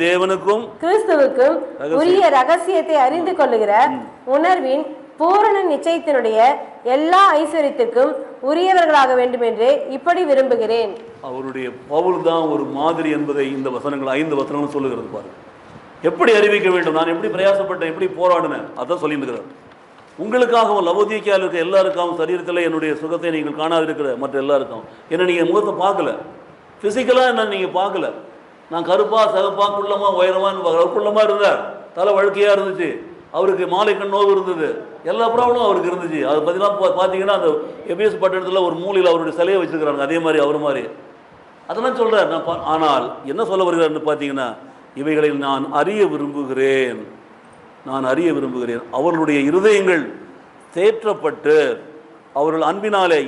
தேவனுக்கும் கிறிஸ்துவுக்கும் உரிய ரகசியத்தை அறிந்து கொள்ளுகிற உணர்வின் பூரண நிச்சயத்தினுடைய எல்லா ஐஸ்வர்யத்திற்கும் உரியவர்களாக வேண்டும் என்று இப்படி விரும்புகிறேன். அவருடைய பவுல் தான் ஒரு மாதிரி என்பதை இந்த வசனங்கள் 5 வசனங்கள் சொல்லுகிறது பாருங்க. எப்படி அறிவிக்க வேண்டும், நான் எப்படி பிரயாசப்பட்டேன், எப்படி போராடினேன், அதான் சொல்லியிருக்கிறார். உங்களுக்காகவும் லவோதிக்கேயாவில் இருக்க எல்லாருக்காகவும் சரீரத்தில் என்னுடைய சுகத்தை நீங்கள் காணாதிருக்கிற மற்ற எல்லாருக்கும். ஏன்னா நீங்கள் முகத்தை பார்க்கல, ஃபிசிக்கலாக என்ன நீங்கள் பார்க்கல. நான் கருப்பா சகப்பா குள்ளமா உயரமா குள்ளமா இருந்தார், தலை வழுக்கையாக இருந்துச்சு, அவருக்கு மாலை கண் நோவு இருந்தது, எல்லா ப்ராப்ளமும் அவருக்கு இருந்துச்சு. அதை பற்றிலாம் பார்த்தீங்கன்னா அந்த எபிஎஸ் பட்டணத்தில் ஒரு மூலையில் அவருடைய சிலையை வச்சுருக்கிறாங்க, அதே மாதிரி அவர் மாதிரி. அதெல்லாம் சொல்கிறார். ஆனால் என்ன சொல்ல வருகிறார்னு பார்த்தீங்கன்னா, இவைகளில் நான் அறிய விரும்புகிறேன். அவர்களுடைய இருதயங்கள் தேற்றப்பட்டு அவர்கள் அன்பினாலே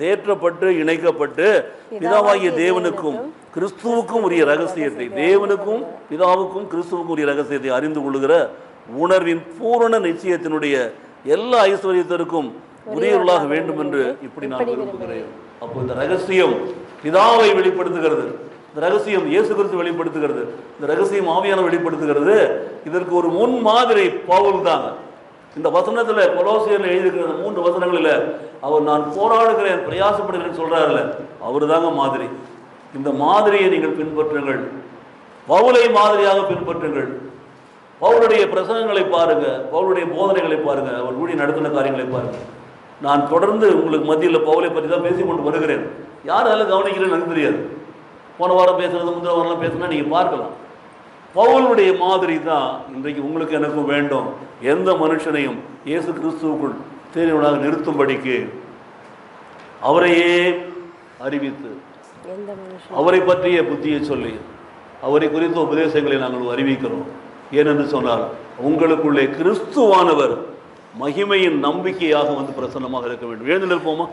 தேற்றப்பட்டு இணைக்கப்பட்டு பிதாவாகிய தேவனுக்கும் கிறிஸ்துவுக்கும் உரிய ரகசியத்தை, தேவனுக்கும் பிதாவுக்கும் கிறிஸ்துவுக்கும் உரிய ரகசியத்தை அறிந்து கொள்ளுகிற உணர்வின் பூரண நிச்சயத்தினுடைய எல்லா ஐஸ்வர்யத்திற்கும் உரியவர்களாக வேண்டும் என்று இப்படி நான் விரும்புகிறேன். அப்போ இந்த ரகசியம் பிதாவை வெளிப்படுத்துகிறது, இந்த ரகசியம் இயேசு கிறிஸ்து வெளிப்படுத்துகிறது, இந்த ரகசியம் ஆவியான வெளிப்படுத்துகிறது. இதற்கு ஒரு முன் மாதிரி பவுல் தாங்க. இந்த வசனத்துல கொலோசியர்ல எழுதியிருக்கிற 3 வசனங்களில் அவர் நான் போராடுகிறேன் பிரயாசப்படுகிறேன்னு சொல்றாருல்ல, அவரு தாங்க மாதிரி. இந்த மாதிரியை நீங்கள் பின்பற்றுங்கள், பவுலை மாதிரியாக பின்பற்றுங்கள். பவுலுடைய பிரசங்கங்களை பாருங்க, பவுலுடைய போதனைகளை பாருங்க, அவர் ஊழிய நடத்தின காரியங்களை பாருங்க. நான் தொடர்ந்து உங்களுக்கு மத்தியில் பவுலை பற்றி தான் பேசிக்கொண்டு வருகிறேன். யார் அதில் கவனிக்கிறேன்னு எனக்கு தெரியாது. போன வாரம் பேசுறது, முந்தின வாரம்லாம் பேசுனா நீங்கள் பார்க்கலாம். பவுலுடைய மாதிரி தான் இன்றைக்கு உங்களுக்கு எனக்கும் வேண்டும். எந்த மனுஷனையும் இயேசு கிறிஸ்துவுக்குள் தேர்வுகளாக நிறுத்தும்படிக்கு அவரையே அறிவித்து, அவரை பற்றிய புத்தியை சொல்லி, அவரை குறித்த உபதேசங்களை நாங்கள் அறிவிக்கிறோம். ஏனென்று சொன்னால் உங்களுக்குள்ளே கிறிஸ்துவானவர் மகிமையின் நம்பிக்கையாக வந்து பிரசன்னமாக இருக்க வேண்டும். எழுந்து நிற்போமா?